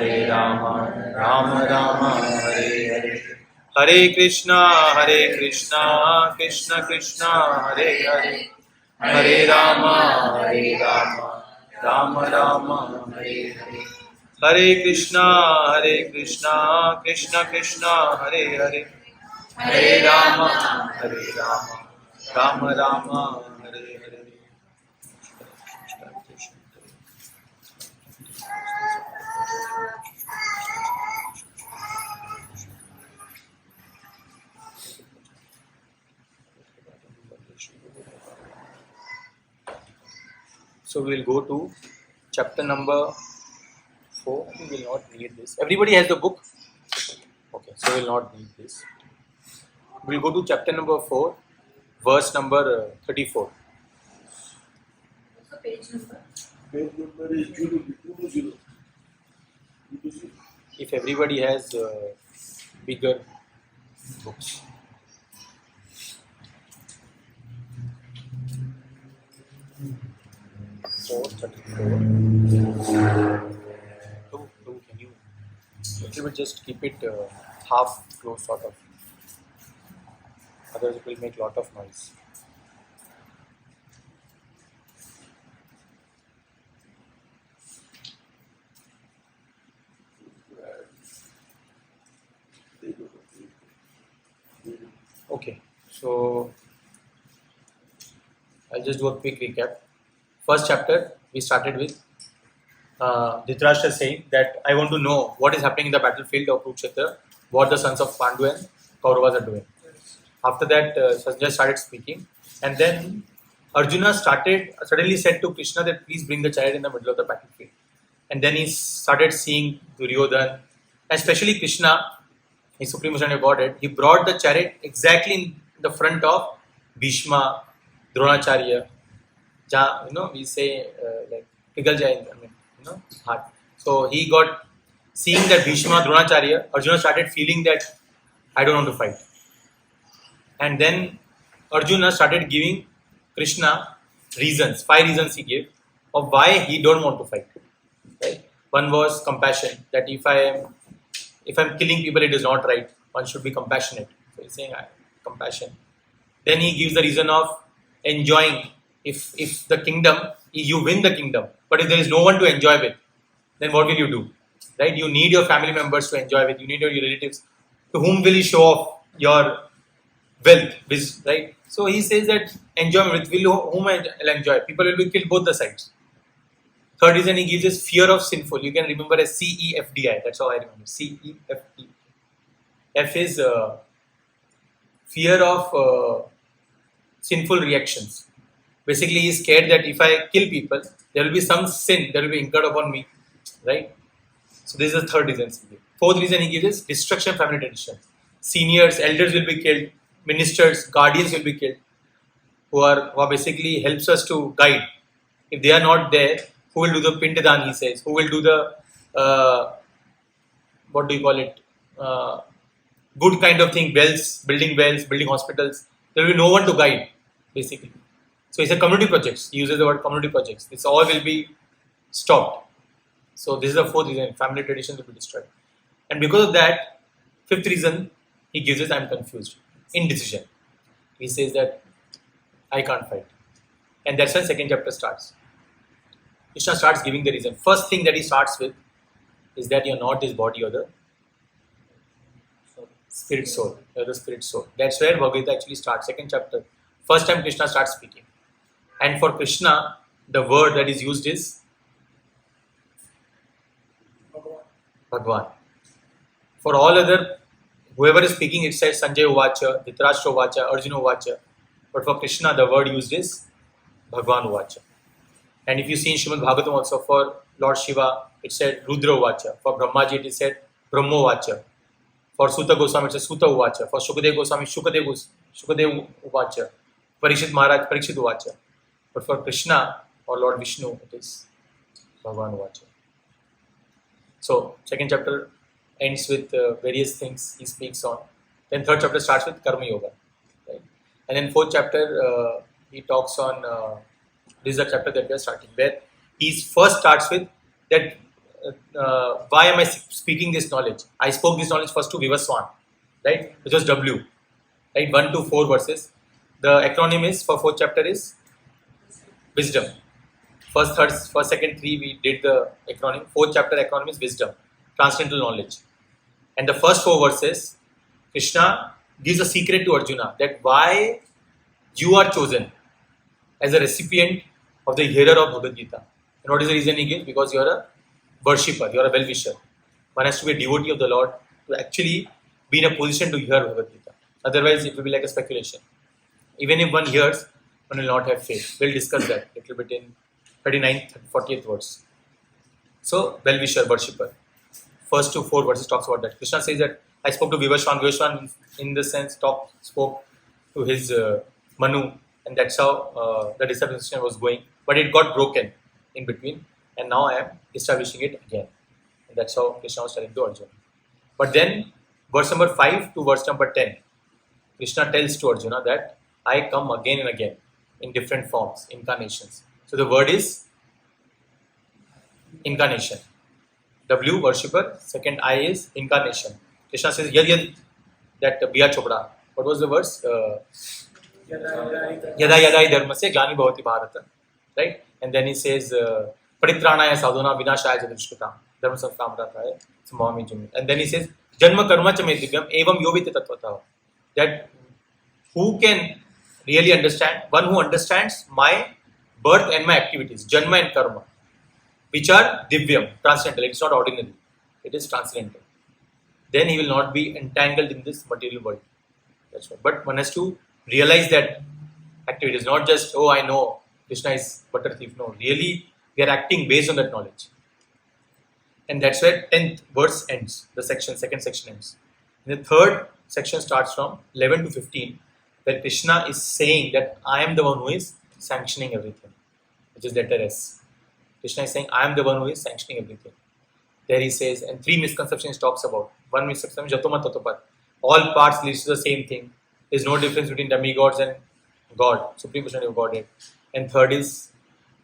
Hare Rama, Rama Rama, Hare Hare. Hare Krishna, Krishna Krishna, Hare Hare. Hare Rama, Rama Rama, Hare Hare. Hare Krishna, Krishna Krishna, Hare Hare. Hare Rama, Rama Rama, Hare Hare. So we will go to chapter number 4. We will not read this. Everybody has the book? Okay, so we will not read this. We will go to chapter number 4, verse number 34. What's the page number? Page number is 220. If everybody has bigger books. So 34. Can you little bit just keep it half closed sort of. Otherwise it will make lot of noise. Okay, so I'll just do a quick recap. First chapter we started with Dhritarashtra saying that I want to know what is happening in the battlefield of Kurukshetra, what the sons of Pandu and Kauravas are doing. After that, Sanjay started speaking, and then Arjuna suddenly said to Krishna that please bring the chariot in the middle of the battlefield. And then he started seeing Duryodhan, especially Krishna, his supreme personality of Godhead. He brought the chariot exactly in the front of Bhishma, Dronacharya. We say like pigal jai, heart. So he got seeing that Bhishma, Dronacharya, Arjuna started feeling that I don't want to fight. And then Arjuna started giving Krishna reasons, 5 reasons he gave of why he don't want to fight. Right? One was compassion, that if I'm killing people, it is not right. One should be compassionate. So he's saying compassion. Then he gives the reason of enjoying. If the kingdom, you win the kingdom, but if there is no one to enjoy with, then what will you do? Right? You need your family members to enjoy with. You need your relatives. To whom will you show off your wealth? Right? So he says that enjoyment with whom I will enjoy. People will be killed both the sides. Third reason he gives is fear of sinful. You can remember as CEFDI. That's all I remember. CEFDI. F is fear of sinful reactions. Basically, he is scared that if I kill people, there will be some sin that will be incurred upon me. Right? So this is the third reason. Fourth reason he gives is destruction of family tradition. Seniors, elders will be killed. Ministers, guardians will be killed. Who are basically helps us to guide. If they are not there, who will do the Pindadan, he says? Who will do the, what do you call it? Good kind of thing, building wells, building hospitals. There will be no one to guide, basically. So it's a community projects. He uses the word community projects. This all will be stopped. So this is the fourth reason. Family traditions will be destroyed. And because of that, fifth reason he gives is I'm confused. Indecision. He says that I can't fight. And that's when second chapter starts. Krishna starts giving the reason. First thing that he starts with is that you're not this body, you're the spirit soul. You're the spirit soul. That's where Bhagavad Gita actually starts. Second chapter. First time Krishna starts speaking. And for Krishna, the word that is used is Bhagwan. For all other, whoever is speaking, it says Sanjay Uvacha, Dhritarashtra Uvacha, Arjuna Uvacha. But for Krishna, the word used is Bhagwan Uvacha. And if you see in Srimad Bhagavatam also, for Lord Shiva, it said Rudra Uvacha. For Brahmaji, it is said Brahma Uvacha. For Suta Goswami, it is Suta Uvacha. For Shukadev Goswami, Shukadev Uvacha. Parikshit Maharaj, Parikshit Uvacha. But for Krishna or Lord Vishnu, it is Bhagwan Uvacha. So, second chapter ends with various things he speaks on. Then third chapter starts with Karma Yoga. Right? And then fourth chapter, he talks on, this is the chapter that we are starting, where he first starts with that why am I speaking this knowledge? I spoke this knowledge first to Vivaswan, right? Which was W, right? 1 to 4 verses. The acronym is for 4th chapter is wisdom. First, third, first, second, 3 we did the acronym. 4th chapter acronym is wisdom, transcendental knowledge. And the first 4 verses, Krishna gives a secret to Arjuna that why you are chosen as a recipient of the hearer of Bhagavad Gita. And what is the reason he gives? Because you are a worshipper, you are a well-wisher. One has to be a devotee of the Lord to actually be in a position to hear Bhagavad Gita. Otherwise, it will be like a speculation. Even if one hears, one will not have faith. We'll discuss that a little bit in 39th and 40th verse. So, well-wisher, worshipper. First to 4 verses talks about that. Krishna says that I spoke to Vivaswan. Vivaswan, in the sense, spoke to his Manu, and that's how the discipleship was going. But it got broken in between, and now I am establishing it again. And that's how Krishna was telling to Arjuna. But then, verse number 5 to verse number 10, Krishna tells to Arjuna that I come again and again in different forms, incarnations. So the word is incarnation. W, worshipper. Second I is incarnation. Krishna says, Yad, that B.R. Chopra. What was the verse? Yada yada hi dharma se glani bhavati bharata. Right? And then he says, Paritranaya sadhuna vinashaya jadrishkita. Dharma samstamrataya samavami jumi. And then he says, Janma karma cha me divyam evam yovite tatvataha. That who can really understand? One who understands my birth and my activities, janma and karma, which are divyam, transcendental. It's not ordinary. It is transcendental. Then he will not be entangled in this material world. That's right. But one has to realize that activity is not just, oh, I know Krishna is butter thief. No, really, we are acting based on that knowledge. And that's where 10th verse ends. The section, second section ends. And the third section starts from 11 to 15, where Krishna is saying that I am the one who is sanctioning everything, which is letter S. Krishna is saying, I am the one who is sanctioning everything. There he says, and 3 misconceptions talks about. One misconception, Jatoma Tatopat. All parts leads to the same thing. There is no difference between demigods and God, Supreme Personality of Godhead. And third is,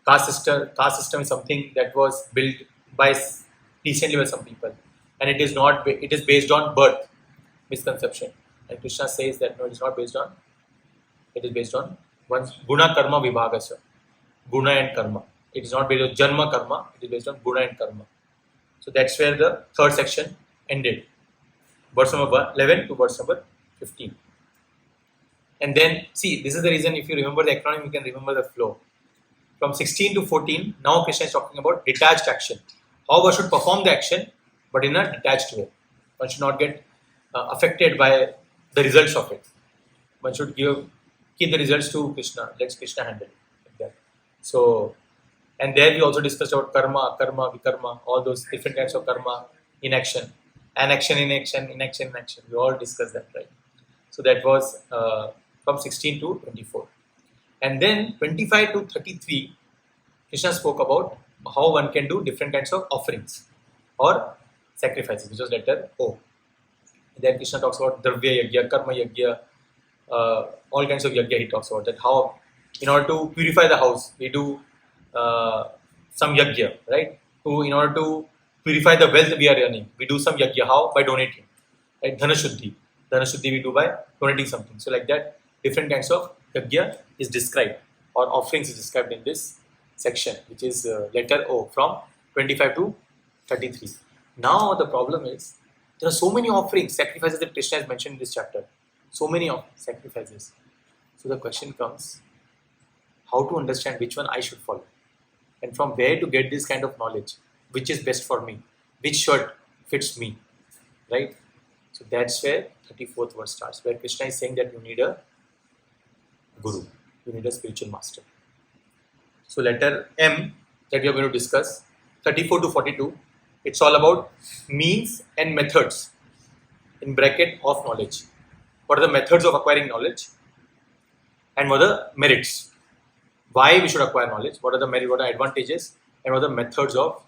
caste system. Caste system is something that was built by recently by some people. And it is not, it is based on birth, misconception. And Krishna says that no, it is not based on, it is based on one's guna karma vibhagasa. Guna and karma. It is not based on janma karma, it is based on guna and karma. So that's where the third section ended. Verse number 11 to verse number 15. And then, see, this is the reason if you remember the acronym, you can remember the flow. From 16 to 14, now Krishna is talking about detached action. How one should perform the action, but in a detached way. One should not get affected by the results of it. One should keep the results to Krishna. Let Krishna handle it. Like that. So, and there we also discussed about karma, karma, vikarma, all those different kinds of karma in action. Anaction, inaction, inaction, inaction. We all discussed that, right? So that was from 16 to 24. And then 25 to 33, Krishna spoke about how one can do different kinds of offerings or sacrifices, which was letter O. Then Krishna talks about dravya yagya, karma yagya, all kinds of yagya he talks about that. How, in order to purify the house, we do some yagya, right? In order to purify the wealth we are earning, we do some yagya. How? By donating. Right? Dhana Shuddhi. Dhana Shuddhi we do by donating something. So like that, different kinds of yagya is described, or offerings is described in this section, which is letter O, from 25 to 33. Now the problem is, there are so many offerings, sacrifices that Krishna has mentioned in this chapter. So many sacrifices. So the question comes, how to understand which one I should follow? And from where to get this kind of knowledge? Which is best for me? Which shirt fits me? Right? So that's where 34th verse starts, where Krishna is saying that you need a guru. You need a spiritual master. So letter M that we are going to discuss, 34 to 42, it's all about means and methods in bracket of knowledge. What are the methods of acquiring knowledge? And what are the merits? Why we should acquire knowledge? What are the merits? What are the advantages? And what are the methods of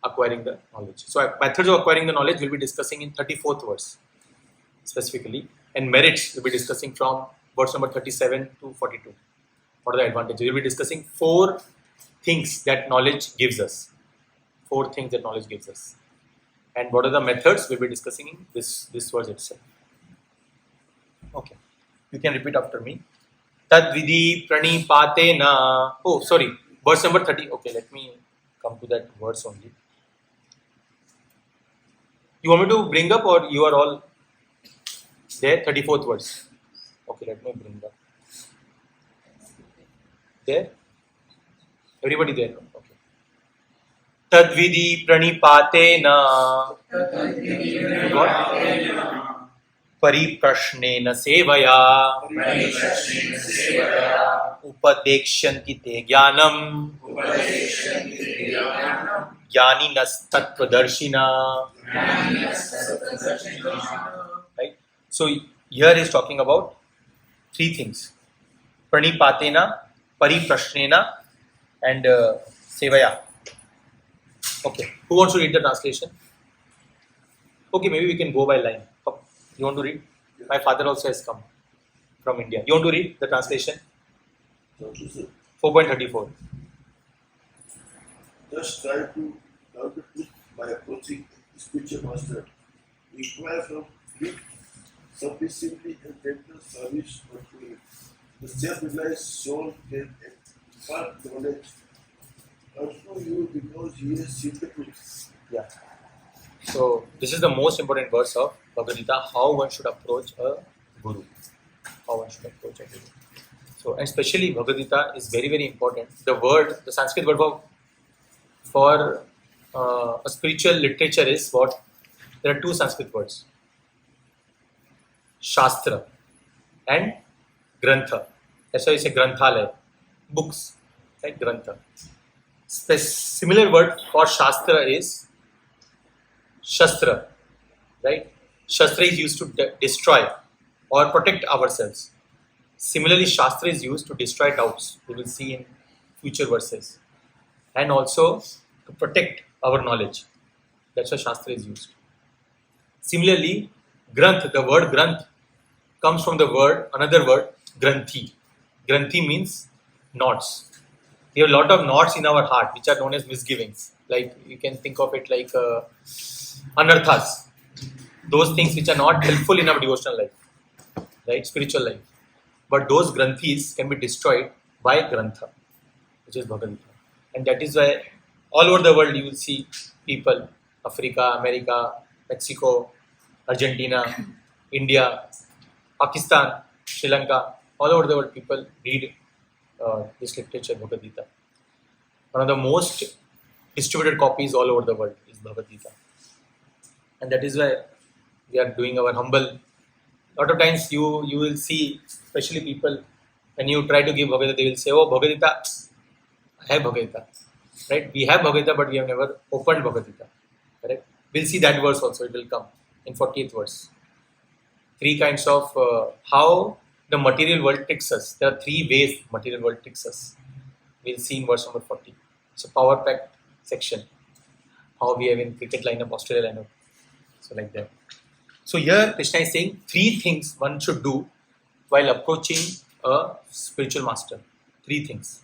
acquiring the knowledge? So methods of acquiring the knowledge we'll be discussing in 34th verse specifically. And merits we'll be discussing from verse number 37 to 42. What are the advantages? We'll be discussing 4 things that knowledge gives us. 4 things that knowledge gives us. And what are the methods we'll be discussing in this verse itself. Okay. You can repeat after me. Tad vidhi pranipatena. Oh, sorry. Verse number 30. Okay, let me come to that verse only. You want me to bring up or you are all there? 34th verse. Okay, let me bring up. There? Everybody there? Okay. Tadvidi pranipatena pariprashnena sevaya upadekshanti te jnanam jnaninas tattvadarshina. Right? So here he is talking about 3 things. Pranipatena, pariprashnena and sevaya. Okay. Who wants to read the translation? Okay, maybe we can go by line. You want to read? My father also has come from India. You want to read the translation? 4.34. Just try to learn the truth by approaching the spiritual master. Inquire from him sufficiently and tender service unto him. The self-realized soul can impart knowledge unto you because he has seen the truth. Yeah. So this is the most important verse of Bhagavad Gita, how one should approach a guru. How one should approach a guru. So, and especially Bhagavad Gita is very, very important. The Sanskrit word for a spiritual literature is what? There are 2 Sanskrit words. Shastra and Grantha. That's why you say Granthalaya. Books. Right? Grantha. Similar word for Shastra is Shastra. Right? Shastra is used to destroy or protect ourselves. Similarly, Shastra is used to destroy doubts. We will see in future verses. And also to protect our knowledge. That's why Shastra is used. Similarly, Granth, the word Granth comes from another word, Granthi. Granthi means knots. We have a lot of knots in our heart which are known as misgivings. Like you can think of it like anarthas. Those things which are not helpful in our devotional life, right? Spiritual life. But those granthis can be destroyed by Grantha, which is Bhagavad Gita. And that is why all over the world you will see people, Africa, America, Mexico, Argentina, India, Pakistan, Sri Lanka, all over the world people read this literature, Bhagavad Gita. One of the most distributed copies all over the world is Bhagavad Gita. And that is why we are doing our humble. A lot of times you will see, especially people, when you try to give Bhagavad Gita, they will say, oh, Bhagavad Gita, I have Bhagavad Gita. Right? We have Bhagavad Gita, but we have never opened Bhagavad Gita. Correct? We'll see that verse also, it will come in 40th verse. 3 kinds of how the material world tricks us. There are 3 ways material world tricks us. We'll see in verse number 40. So power pack section. How we have in cricket lineup, Australia lineup. So like that. So here Krishna is saying 3 things one should do while approaching a spiritual master. 3 things.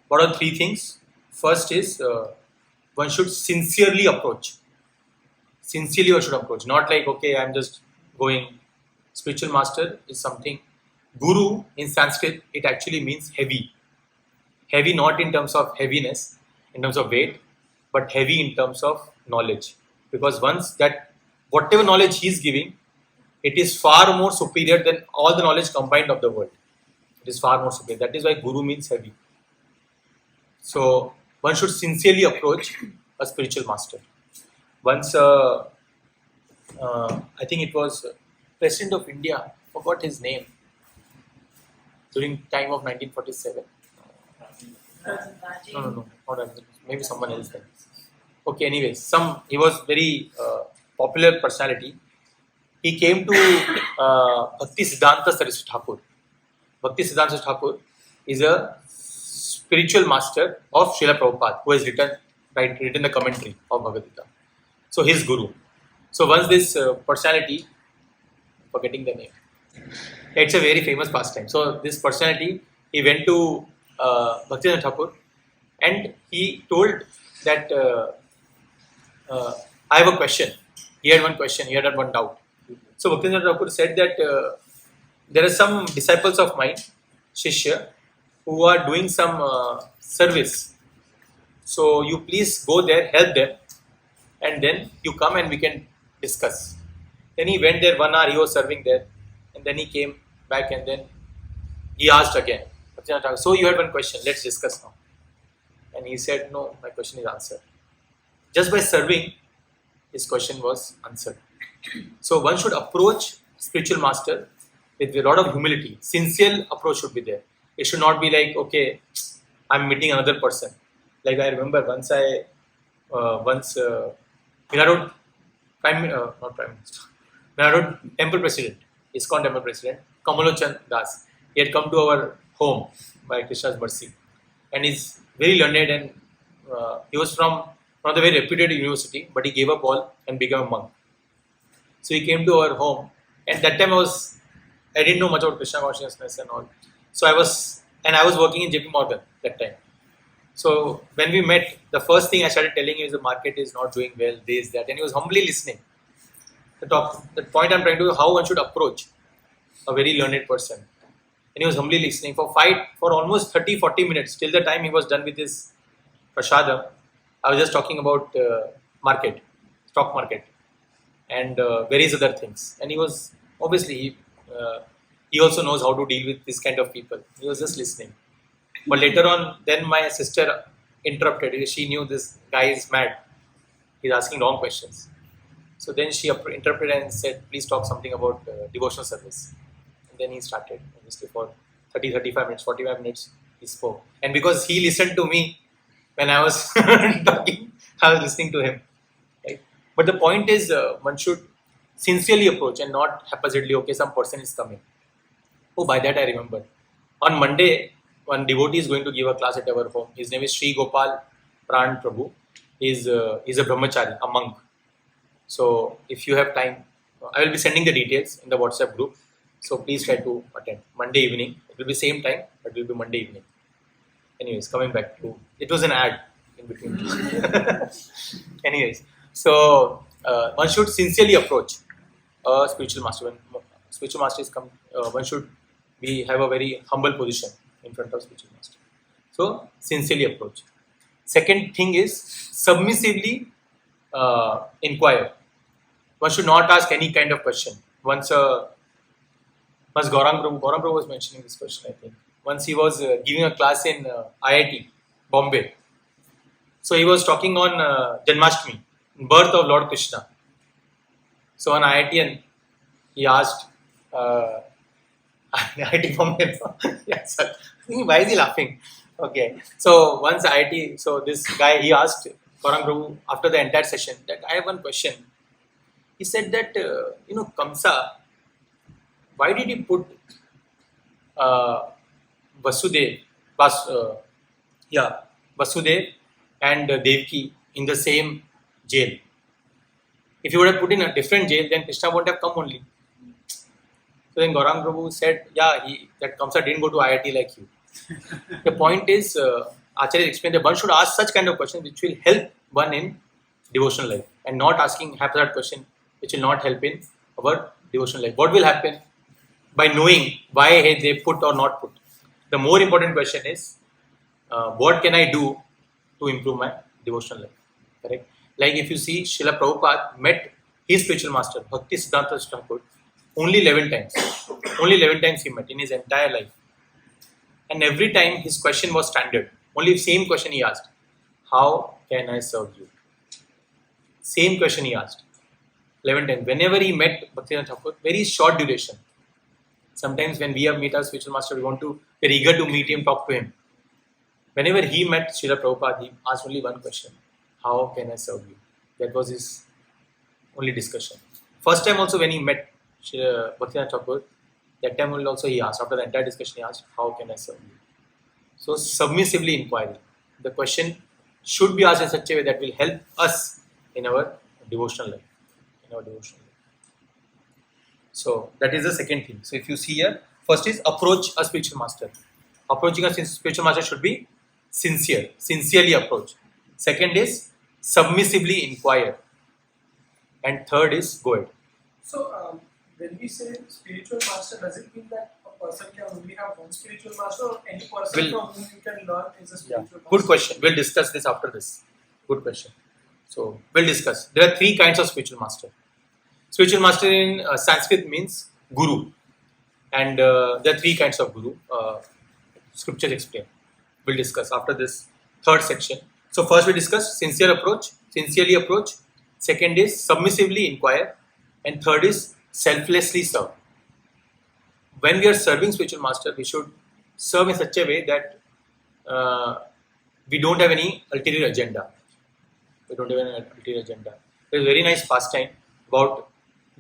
What are 3 things? First is one should sincerely approach. Sincerely one should approach. Not like, okay, I'm just going. Spiritual master is something. Guru in Sanskrit, it actually means heavy. Heavy not in terms of heaviness, in terms of weight, but heavy in terms of knowledge. Because once that, whatever knowledge he is giving, it is far more superior than all the knowledge combined of the world. It is far more superior. That is why Guru means heavy. So one should sincerely approach a spiritual master. Once, I think it was President of India, forgot his name, during time of 1947. No, not maybe someone else then. Okay, anyways, he was very popular personality. He came to Bhakti Siddhanta Saraswati Thakur. Bhakti Siddhanta Thakur is a spiritual master of Srila Prabhupada, who has written the commentary of Bhagavad Gita. So his guru. So once this personality, forgetting the name, it's a very famous pastime. So this personality, he went to Bhakti Siddhanta Thakur and he told that I have a question. He had one question, he had one doubt. So Bhaktivinoda Thakur said that there are some disciples of mine, Shishya, who are doing some service. So you please go there, help them, and then you come and we can discuss. Then he went there 1 hour, he was serving there, and then he came back and then he asked again, so you had one question, let's discuss now. And he said, no, my question is answered. Just by serving, his question was answered. So one should approach spiritual master with a lot of humility. Sincere approach should be there. It should not be like, okay, I'm meeting another person. Like I remember once Minarod, not Prime Minister, Minarod Temple President, ISKCON Temple President, Kamalochan Das, he had come to our home by Krishna's mercy. And he's very learned and he was from one of the very reputed university, but he gave up all and became a monk. So he came to our home, and that time I didn't know much about Krishna consciousness and all. So I was working in JP Morgan that time. So when we met, the first thing I started telling him is the market is not doing well, this, that, and he was humbly listening. The point I'm trying to do, how one should approach a very learned person. And he was humbly listening for almost 30-40 minutes, till the time he was done with his prasadam. I was just talking about stock market, and various other things. And he was, obviously, he also knows how to deal with this kind of people. He was just listening. But later on, then my sister interrupted. She knew this guy is mad. He's asking wrong questions. So then she interrupted and said, please talk something about devotional service. And then he started, obviously, for 30-35 minutes, 45 minutes, he spoke. And because he listened to me when I was talking, I was listening to him. Right? But the point is, one should sincerely approach and not haphazardly, okay, some person is coming. Oh, by that I remember. On Monday, one devotee is going to give a class at our home. His name is Sri Gopal Pran Prabhu. He's a brahmachari, a monk. So if you have time, I will be sending the details in the WhatsApp group. So please try to attend Monday evening. It will be same time, but it will be Monday evening. Anyways, coming back to, it was an ad in between. Anyways, so one should sincerely approach a spiritual master. When spiritual master is come, one should have a very humble position in front of spiritual master. So sincerely approach. Second thing is submissively inquire. One should not ask any kind of question. Once Gaurang Prabhu was mentioning this question, I think. Once he was giving a class in IIT, Bombay. So he was talking on Janmashtami, birth of Lord Krishna. So an IITian, he asked, IIT Bombay, yes, sir. Why is he laughing? Okay. So once IIT, so this guy, he asked Gaurang Prabhu after the entire session that I have one question. He said that, Kamsa, why did he put Vasudev and Devaki in the same jail? If you would have put in a different jail, then Krishna wouldn't have come only. So then Gaurang Prabhu said, that Kamsa didn't go to IIT like you. The point is, Acharya explained that one should ask such kind of questions which will help one in devotional life, and not asking haphazard question which will not help in our devotional life. What will happen? By knowing why they put or not put. The more important question is, what can I do to improve my devotional life? Correct? Like if you see, Srila Prabhupada met his spiritual master, Bhakti Siddhanta Thakur, only 11 times. Only 11 times he met in his entire life. And every time his question was standard. Only same question he asked. How can I serve you? Same question he asked. 11 times. Whenever he met Bhakti Siddhanta Thakur, very short duration. Sometimes when we meet our spiritual master, we're eager to meet him, talk to him. Whenever he met Srila Prabhupada, he asked only one question. How can I serve you? That was his only discussion. First time also when he met Bhaktivinoda Thakur, that time also he asked, after the entire discussion he asked, how can I serve you? So submissively inquiring. The question should be asked in such a way that will help us in our devotional life. So that is the second thing. So if you see here, first is approach a spiritual master. Approaching a spiritual master should be sincere, sincerely approach. Second is submissively inquire. And third is go ahead. So, when we say spiritual master, does it mean that a person can only have one spiritual master, or any person from whom you can learn is a spiritual master? Good question. We'll discuss this after this. Good question. So, we'll discuss. There are three kinds of spiritual master. Spiritual master in Sanskrit means guru. And there are three kinds of guru. Scriptures explain. We'll discuss after this third section. So, first we discuss sincerely approach. Second is submissively inquire. And third is selflessly serve. When we are serving spiritual master, we should serve in such a way that we don't have any ulterior agenda. There's a very nice pastime about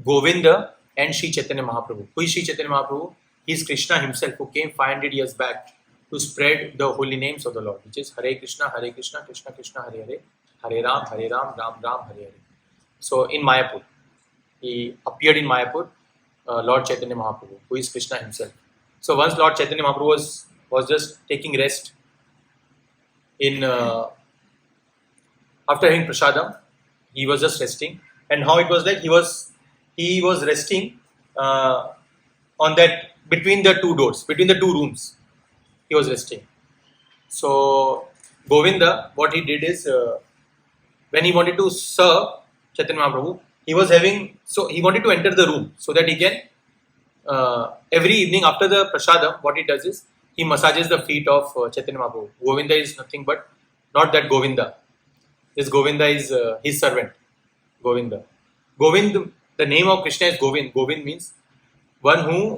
Govinda and Sri Chaitanya Mahaprabhu. Who is Sri Chaitanya Mahaprabhu? He is Krishna himself who came 500 years back to spread the holy names of the Lord, which is Hare Krishna, Krishna Krishna, Hare Hare, Hare Ram, Ram Ram, Hare Hare. So in Mayapur, he appeared in Mayapur, Lord Chaitanya Mahaprabhu, who is Krishna himself. So once Lord Chaitanya Mahaprabhu was just taking rest in after having prasadam, he was just resting. And how it was like, he was resting on that between the two doors, between the two rooms. He was resting. So Govinda, what he did is when he wanted to serve Chaitanya Mahaprabhu, he wanted to enter the room so that he can every evening after the prasadam, what he does is he massages the feet of Chaitanya Mahaprabhu. Govinda is nothing but not that Govinda. This Govinda is his servant. Govinda, the name of Krishna is Govind. Govind means one who,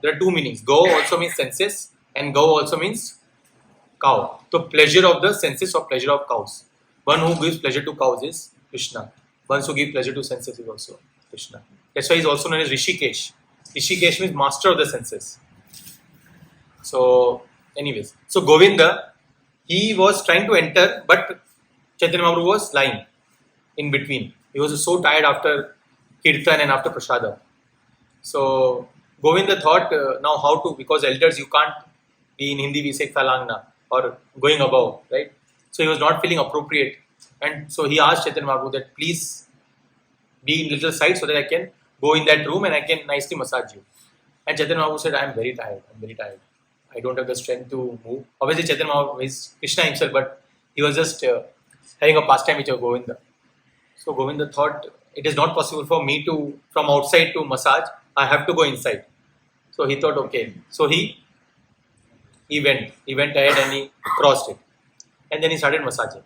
there are two meanings. Go also means senses and go also means cow. So pleasure of the senses or pleasure of cows. One who gives pleasure to cows is Krishna. One who gives pleasure to senses is also Krishna. That's why he is also known as Rishikesh. Rishikesh means master of the senses. So anyways, so Govinda, he was trying to enter, but Chaitanya Mahaprabhu was lying in between. He was so tired after Kirtan and after Prasadam. So Govinda thought, now how to, because elders you can't be in Hindi we say Phalangna or going above, right? So he was not feeling appropriate. And so he asked Chaitanya Mahaprabhu that please be in little side so that I can go in that room and I can nicely massage you. And Chaitanya Mahaprabhu said, I am very tired. I don't have the strength to move. Obviously Chaitanya Mahaprabhu is Krishna himself, but he was just having a pastime with Govinda. So Govinda thought, it is not possible for me to, from outside to massage, I have to go inside. So he thought, okay. So he went ahead and he crossed it. And then he started massaging.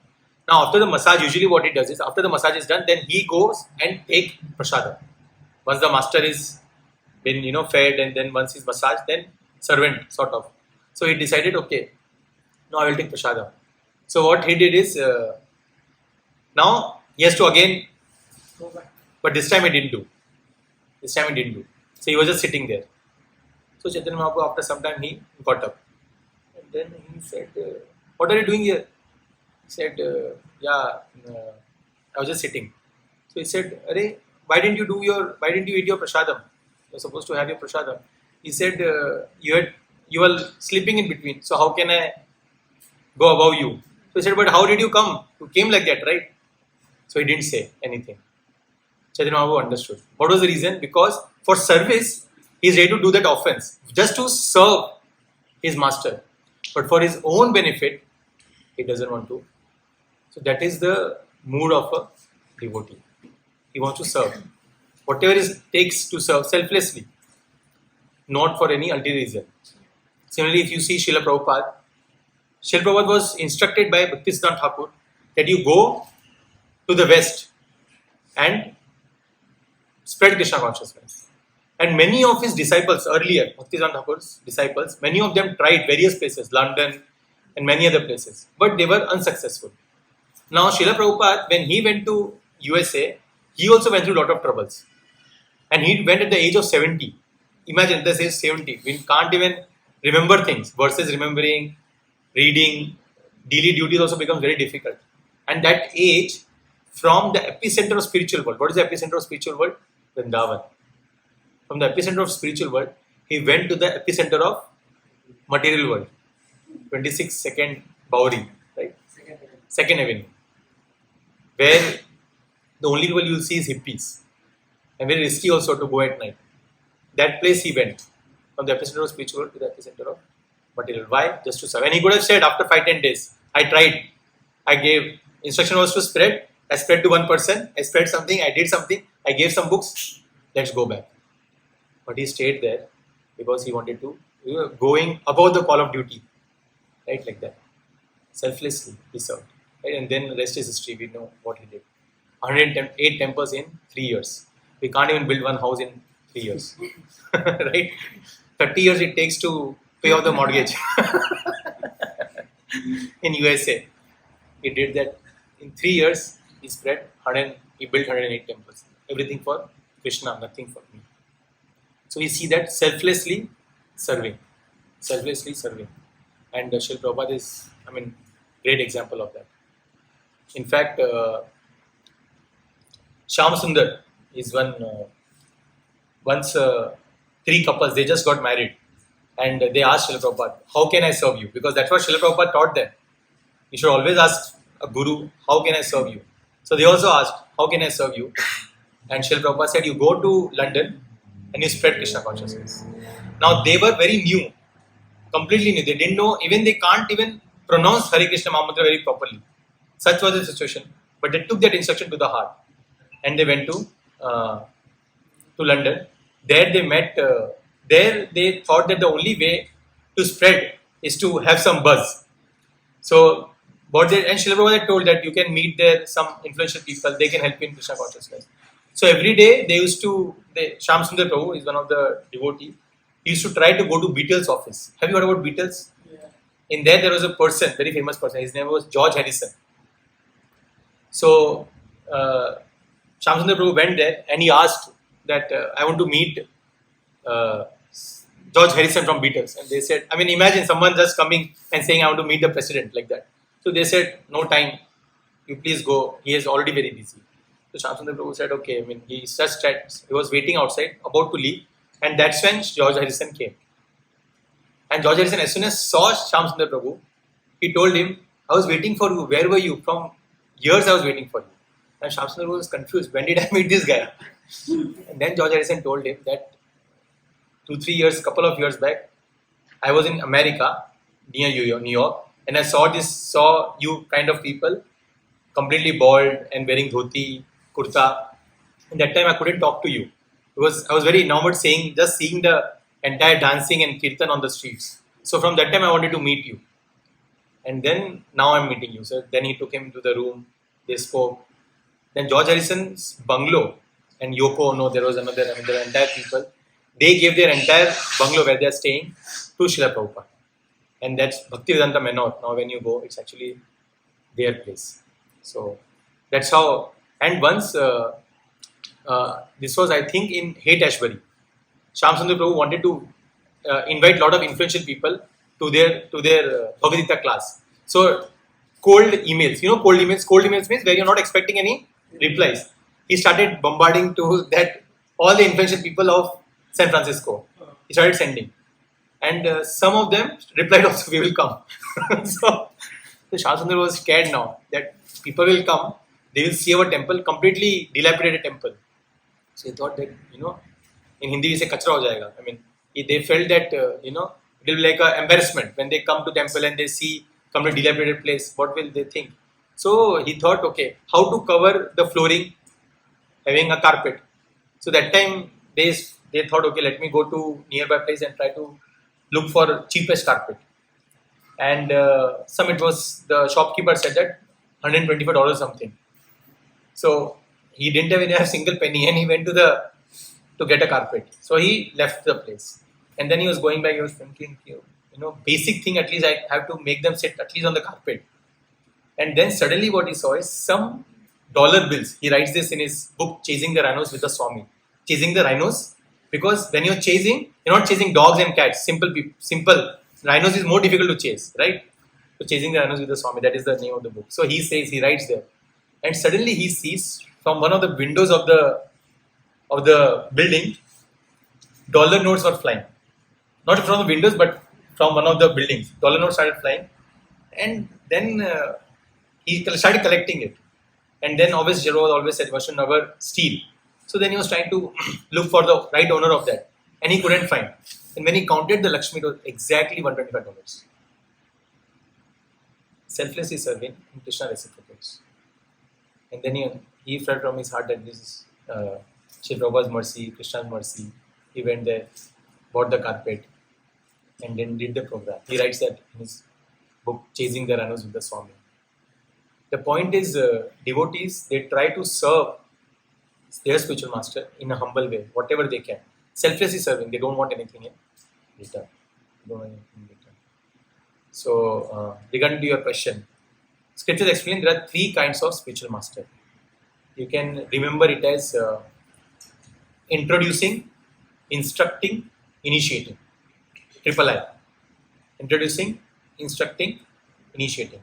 Now after the massage, usually what he does is, after the massage is done, then he goes and take prasadam. Once the master is been, fed and then once he's massaged, then servant sort of. So he decided, okay, now I will take prasadam. So what he did is, now he has to again go back. But this time he didn't do. So he was just sitting there. So Chaitanya Mahaprabhu after some time he got up. And then he said, what are you doing here? He said, I was just sitting. So he said, Arey, why didn't you eat your prasadam? You're supposed to have your prasadam. He said, you were sleeping in between. So how can I go above you? So he said, but how did you come? You came like that, right? So he didn't say anything. Chaitanya Mahaprabhu understood. What was the reason? Because for service, he is ready to do that offense. Just to serve his master. But for his own benefit, he doesn't want to. So that is the mood of a devotee. He wants to serve. Whatever it takes to serve selflessly. Not for any ulterior reason. Similarly, if you see Srila Prabhupada was instructed by Bhaktisiddhanta Thakur that you go to the West and spread Krishna consciousness. And many of his disciples earlier, Bhaktisiddhanta Thakur's disciples, many of them tried various places, London and many other places, but they were unsuccessful. Now Srila Prabhupada, when he went to USA, he also went through a lot of troubles. And he went at the age of 70. Imagine this age 70. We can't even remember things versus remembering, reading, daily duties also becomes very difficult. And that age, from the epicenter of spiritual world. What is the epicenter of spiritual world? Vrindavan. From the epicenter of spiritual world, he went to the epicenter of material world. 26 Second Bowery, right? Second Avenue. where the only people you will see is hippies, and very risky also to go at night. That place he went, from the epicenter of spiritual to the epicenter of material. Why? Just to serve. And he could have said after 5-10 days, I tried, I gave, instruction was to spread, I spread to one person, I spread something, I did something, I gave some books, let's go back. But he stayed there because he wanted to, going above the call of duty, right, like that. Selflessly, he served. Right? And then the rest is history, we know what he did. 108 temples in 3 years. We can't even build one house in 3 years. Right? 30 years it takes to pay off the mortgage. In USA. He did that. In 3 years, he he built 108 temples. Everything for Krishna, nothing for me. So we see that selflessly serving. Selflessly serving. And Srila Prabhupada is, great example of that. In fact, Shyam Sundar is once 3 couples, they just got married. And they asked Srila Prabhupada, how can I serve you? Because that's what Srila Prabhupada taught them. You should always ask a guru, how can I serve you? So they also asked, how can I serve you? And Srila Prabhupada said, you go to London and you spread Krishna consciousness. Now they were very new, completely new. They didn't know, even they can't even pronounce Hare Krishna Mahamantra very properly. Such was the situation. But they took that instruction to the heart. And they went to London. There they met, there they thought that the only way to spread is to have some buzz. So, and Srila Prabhupada told that you can meet there some influential people, they can help you in Krishna consciousness. So every day they used to, Shyam Sundar Prabhu is one of the devotees, he used to try to go to Beatles' office. Have you heard about Beatles? Yeah. In there was a person, very famous person, his name was George Harrison. So, Shyam Sundar Prabhu went there and he asked that I want to meet George Harrison from Beatles. And they said, imagine someone just coming and saying I want to meet the president like that. So they said, no time, you please go, he is already very busy. So Shyam Sundar Prabhu said, okay, he was waiting outside, about to leave, and that's when George Harrison came. And George Harrison, as soon as saw Shyam Sundar Prabhu, he told him, I was waiting for you, where were you? From years I was waiting for you. And Shyam Sundar Prabhu was confused, when did I meet this guy? And then George Harrison told him that 2-3 years, couple of years back, I was in America, near New York, and I saw you kind of people, completely bald and wearing dhoti, kurta. And that time I couldn't talk to you because I was very enamored seeing the entire dancing and kirtan on the streets. So from that time I wanted to meet you. And then now I'm meeting you. So then he took him to the room, they spoke. Then George Harrison's bungalow and Yoko Ono, there was another entire people. They gave their entire bungalow where they are staying to Srila Prabhupada. And that's Bhaktivedanta Manor. Now when you go, it's actually their place. So that's how. And once, this was I think in Haight-Ashbury, Shyam Sundar Prabhu wanted to invite a lot of influential people to their Bhagavad Gita class. So cold emails, cold emails. Cold emails means where you're not expecting any replies. He started bombarding to that all the influential people of San Francisco. He started sending. And some of them replied also, we will come. So Shyam Sundar was scared now that people will come, they will see our temple, completely dilapidated temple. So he thought that, in Hindi we say kachra ho jayega. They felt that, it will be like an embarrassment when they come to temple and they see completely dilapidated place. What will they think? So he thought, okay, how to cover the flooring, having a carpet. So that time they thought, okay, let me go to nearby place and try to look for cheapest carpet. And the shopkeeper said that $125 something. So he didn't have a single penny and he went to get a carpet. So he left the place. And then he was going back, he was thinking, basic thing, at least I have to make them sit at least on the carpet. And then suddenly what he saw is some dollar bills. He writes this in his book, Chasing the Rhinos with the Swami. Chasing the rhinos, because when you're not chasing dogs and cats, simple. Rhinos is more difficult to chase, right? So Chasing the Rhinos with the Swami, that is the name of the book. So he writes there. And suddenly he sees from one of the windows of the building, dollar notes were flying. Not from the windows, but from one of the buildings. Dollar notes started flying. And then he started collecting it. And then obviously Jero always said, one should never steal. So then he was trying to look for the right owner of that. And he couldn't find. And when he counted the Lakshmi, it was exactly $125. Selflessly serving, and Krishna reciprocates. And then he felt from his heart that this is Shri Prabhupada's mercy, Krishna's mercy. He went there, bought the carpet, and then did the program. He writes that in his book, Chasing the Runners with the Swami. The point is, devotees, they try to serve their spiritual master in a humble way, whatever they can. Selflessly serving, they don't want anything in return. So, regarding to your question, scriptures explain there are 3 kinds of spiritual master. You can remember it as introducing, instructing, initiating. Triple I. Introducing, instructing, initiating.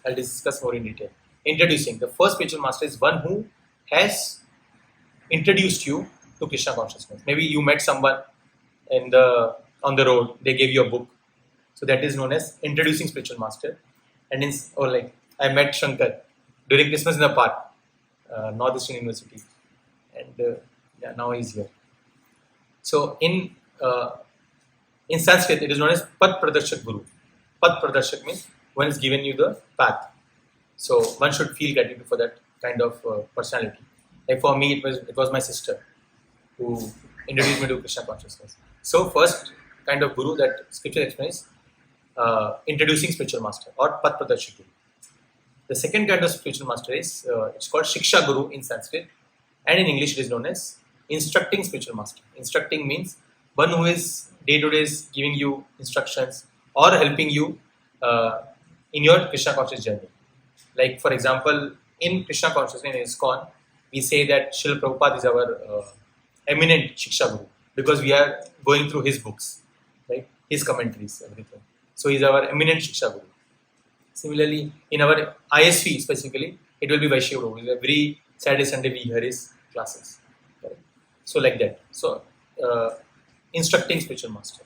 I'll discuss more in detail. Introducing. The first spiritual master is one who has introduced you to Krishna consciousness. Maybe you met someone on the road, they gave you a book. So that is known as introducing spiritual master. And I met Shankar during Christmas in the park, Northeastern University. And now he's here. So in Sanskrit, it is known as Pad Pradarshak Guru. Pad Pradarshak means one is given you the path. So one should feel gratitude for that kind of personality. Like for me, it was my sister who introduced me to Krishna consciousness. So first kind of guru that scripture explains, introducing spiritual master or Pad Pradarshak Guru. The second kind of spiritual master is it's called Shiksha Guru in Sanskrit, and in English it is known as instructing spiritual master. Instructing means one who is day to day giving you instructions or helping you in your Krishna conscious journey. Like for example, in Krishna consciousness in ISKCON, we say that Srila Prabhupada is our eminent Shiksha Guru because we are going through his books, right? His commentaries, everything. So he is our eminent Shiksha Guru. Similarly, in our ISV specifically, it will be Vaishya Guru. Every Saturday, Sunday we hear his classes. Right? So like that. So instructing spiritual master.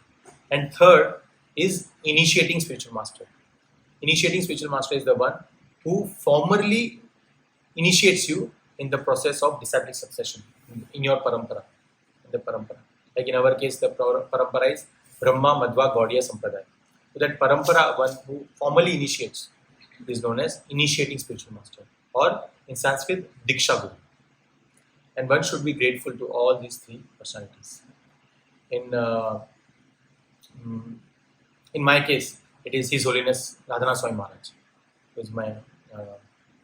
And third is initiating spiritual master. Initiating spiritual master is the one who formally initiates you in the process of disciplic succession in your parampara. In the parampara. Like in our case, the parampara is Brahma Madhva Gaudiya Sampradaya. So that parampara, one who formally initiates, is known as initiating spiritual master, or in Sanskrit, Diksha Guru. And one should be grateful to all these 3 personalities. In my case, it is His Holiness Radhanath Swami Maharaj, who is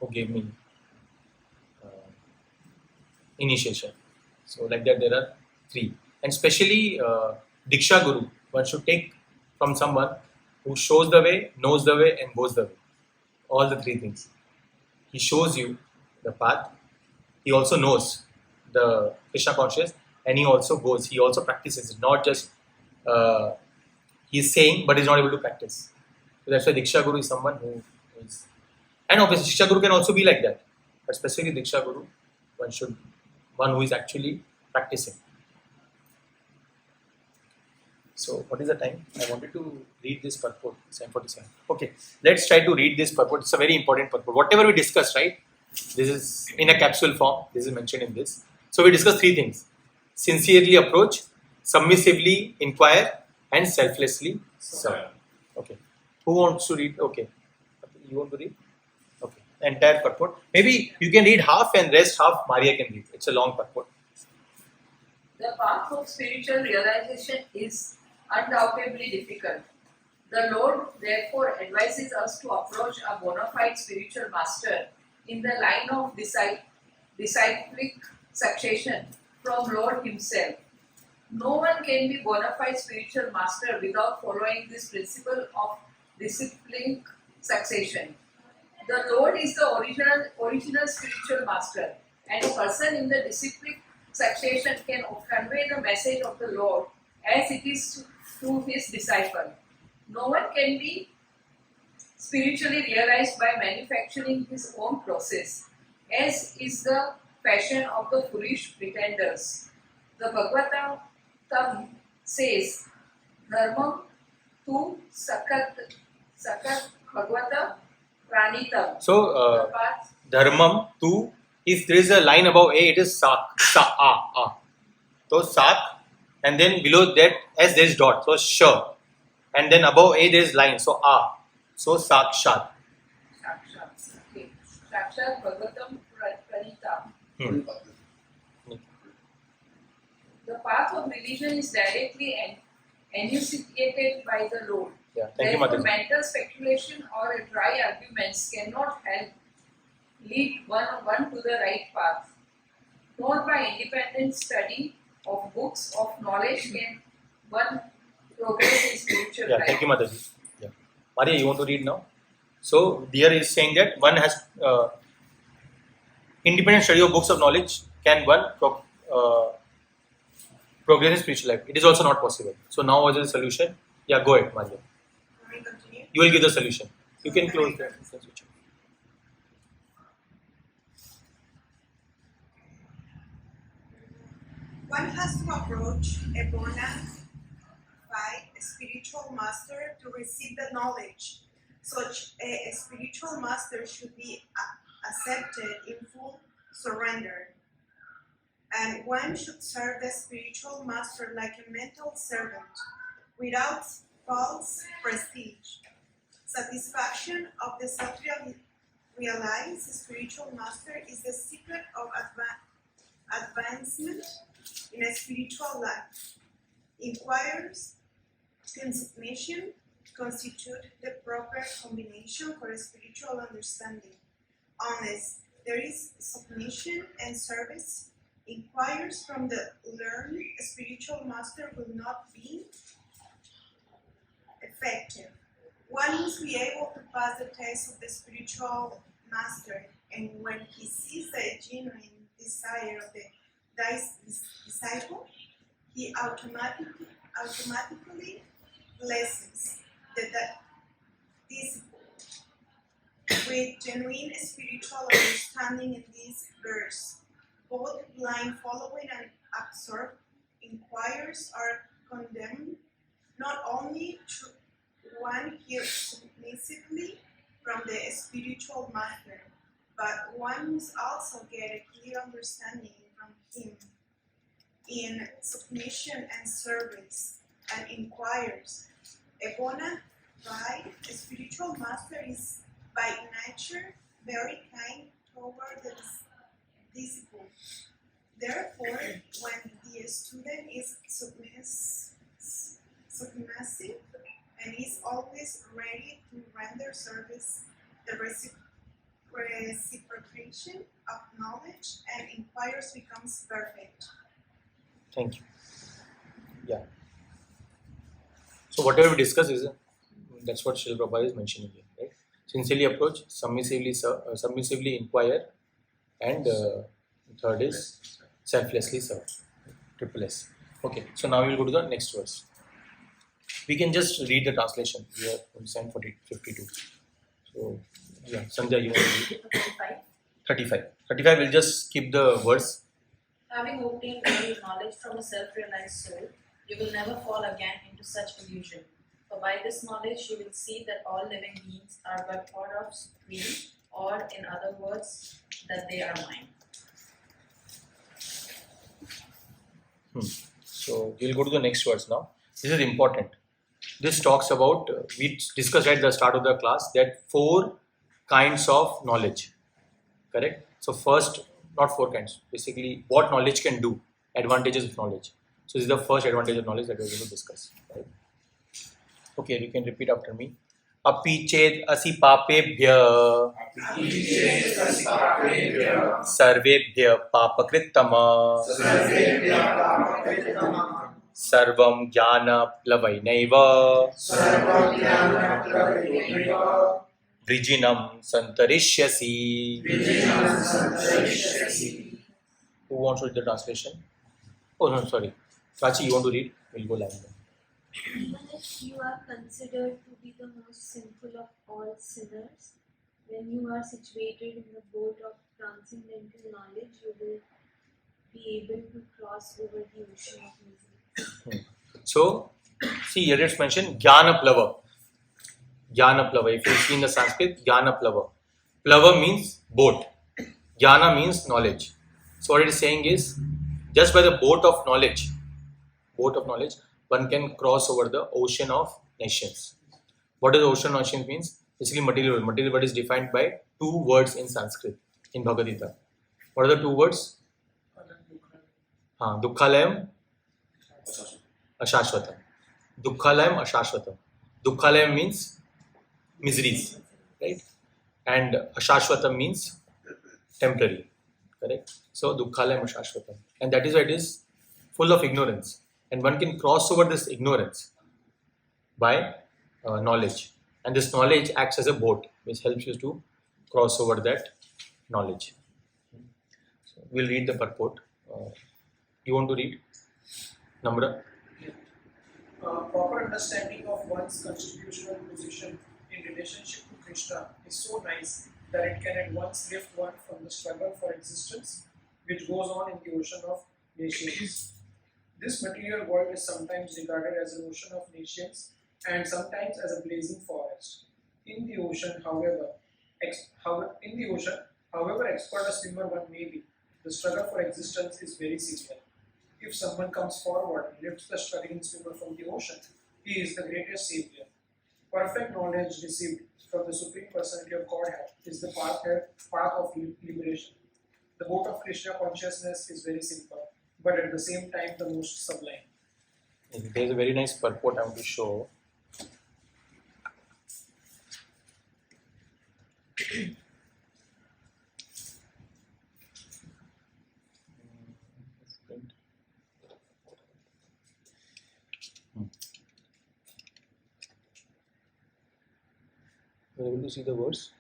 who gave me initiation. So like that, there are 3, and especially Diksha Guru, one should take from someone who shows the way, knows the way, and goes the way. All the 3 things. He shows you the path. He also knows the Krishna conscious, and he also goes. He also practices it. Not just he is saying, but he's not able to practice. So that's why Diksha Guru is someone who is. And obviously, Shiksha Guru can also be like that. But specifically, Diksha Guru, one who is actually practicing. So, what is the time? I wanted to read this purport, 7:47. Okay, let's try to read this purport. It's a very important purport. Whatever we discussed, right? This is in a capsule form. This is mentioned in this. So, we discussed 3 things. Sincerely approach, submissively inquire, and selflessly serve. Okay. Who wants to read? Okay. You want to read? Okay. The entire purport. Maybe you can read half and rest half Maria can read. It's a long purport. The path of spiritual realization is undoubtedly difficult. The Lord therefore advises us to approach a bona fide spiritual master in the line of disciplic succession from Lord himself. No one can be bona fide spiritual master without following this principle of disciplic succession. The Lord is the original spiritual master, and a person in the disciplic succession can convey the message of the Lord as it is to his disciple. No one can be spiritually realized by manufacturing his own process, as is the fashion of the foolish pretenders. The Bhagavatam says, Dharmam tu sakat Bhagavata Pranitam. So, The path. dharmam tu, if there is a line above A, it is sak, a. So, sak, and then below that, as there is dot, so sh. And then above A, there is line, so a. So, sakshat. Sakshat. Okay. Sakshat Bhagavatam Pranitam. The path of religion is directly enunciated by the Lord. Yeah, thank you, Therefore, Mataji. mental speculation or dry arguments cannot help lead one to the right path. Nor by independent study of books of knowledge can one progress in spiritual Yeah, life. thank you, Mataji. Yeah. Maria, you want to read now? So, here is saying that one has independent study of books of knowledge can one progress in spiritual life. It is also not possible. So, now what is the solution? Yeah, go ahead, Maria. Can we continue? You will give the solution. You can close the switch. One has to approach a bona fide spiritual master to receive the knowledge. Such a spiritual master should be accepted in full surrender. And one should serve the spiritual master like a mental servant, without false prestige. Satisfaction of the self-realized spiritual master is the secret of advancement in a spiritual life. Inquiries and submission constitute the proper combination for a spiritual understanding. Unless there is submission and service, inquiries from the learned spiritual master will not be effective. One must be able to pass the test of the spiritual master, and when he sees the genuine desire of the disciple, he automatically blesses the disciple. With genuine spiritual understanding in this verse, both blind following and absorbed inquirers are condemned. Not only should one hear submissively from the spiritual master, but one must also get a clear understanding from him. In submission and service and inquires, a bona fide spiritual master is by nature very kind toward the disciple. Therefore, when the student is submissive and is always ready to render service, the reciprocation of knowledge and inquiries becomes perfect. Thank you. Yeah. So whatever we discuss is that's what Srila Prabhupada is mentioning here, right? Sincerely approach, submissively inquire, and third is selflessly serve. Triple S. Okay. So now we'll go to the next verse. We can just read the translation. We are on sign 52. So yeah, Sandhya, you want to read? 35. 35. We'll just skip the verse. Having obtained real knowledge from a self-realized soul, you will never fall again into such illusion. For by this knowledge you will see that all living beings are but part of Supreme, or in other words, that they are mine. So we'll go to the next verse now. This is important. This talks about, we discussed at the start of the class that 4 kinds of knowledge. Correct? So first, not 4 kinds, basically what knowledge can do, advantages of knowledge. So this is the first advantage of knowledge that we're going to discuss. Right? Okay, you can repeat after me. Api ched asi papebhya sarvebhya papakrittama sarvam jnana plavainaiva vrijinam santarishyasi. Who wants to read the translation? Oh no, sorry. Prachi, you want to read? We'll go live. Even if you are considered to be the most sinful of all sinners, when you are situated in the boat of transcendental knowledge, you will be able to cross over the ocean of misery. So, see here it's mentioned Jnana Plava. Jnana plava. If you see in the Sanskrit, Jnana plava. Plava means boat. Jnana means knowledge. So what it is saying is, just by the boat of knowledge, one can cross over the ocean of nations. What does ocean of nations means? Basically material world. Material world is defined by two words in Sanskrit, in Bhagavad Gita. What are the two words? Dukkhalayam, Ashashvatam. Dukkhalayam, Ashashvatam. Dukkhalayam means miseries, right? And Ashashvatam means temporary, correct? So Dukkhalayam, Ashashvatam. And that is why it is full of ignorance. And one can cross over this ignorance by knowledge. And this knowledge acts as a boat, which helps you to cross over that knowledge. So we'll read the purport. You want to read? Namra? Proper understanding of one's constitutional position in relationship to Krishna is so nice that it can at once lift one from the struggle for existence which goes on in the ocean of nations. This material world is sometimes regarded as an ocean of nations and sometimes as a blazing forest. In the ocean, however expert a swimmer one may be, the struggle for existence is very severe. If someone comes forward and lifts the struggling swimmer from the ocean, he is the greatest savior. Perfect knowledge received from the Supreme Personality of Godhead is the path of liberation. The boat of Krishna consciousness is very simple, but at the same time the most sublime. There is a very nice purport I want to show. Are you able to see the words?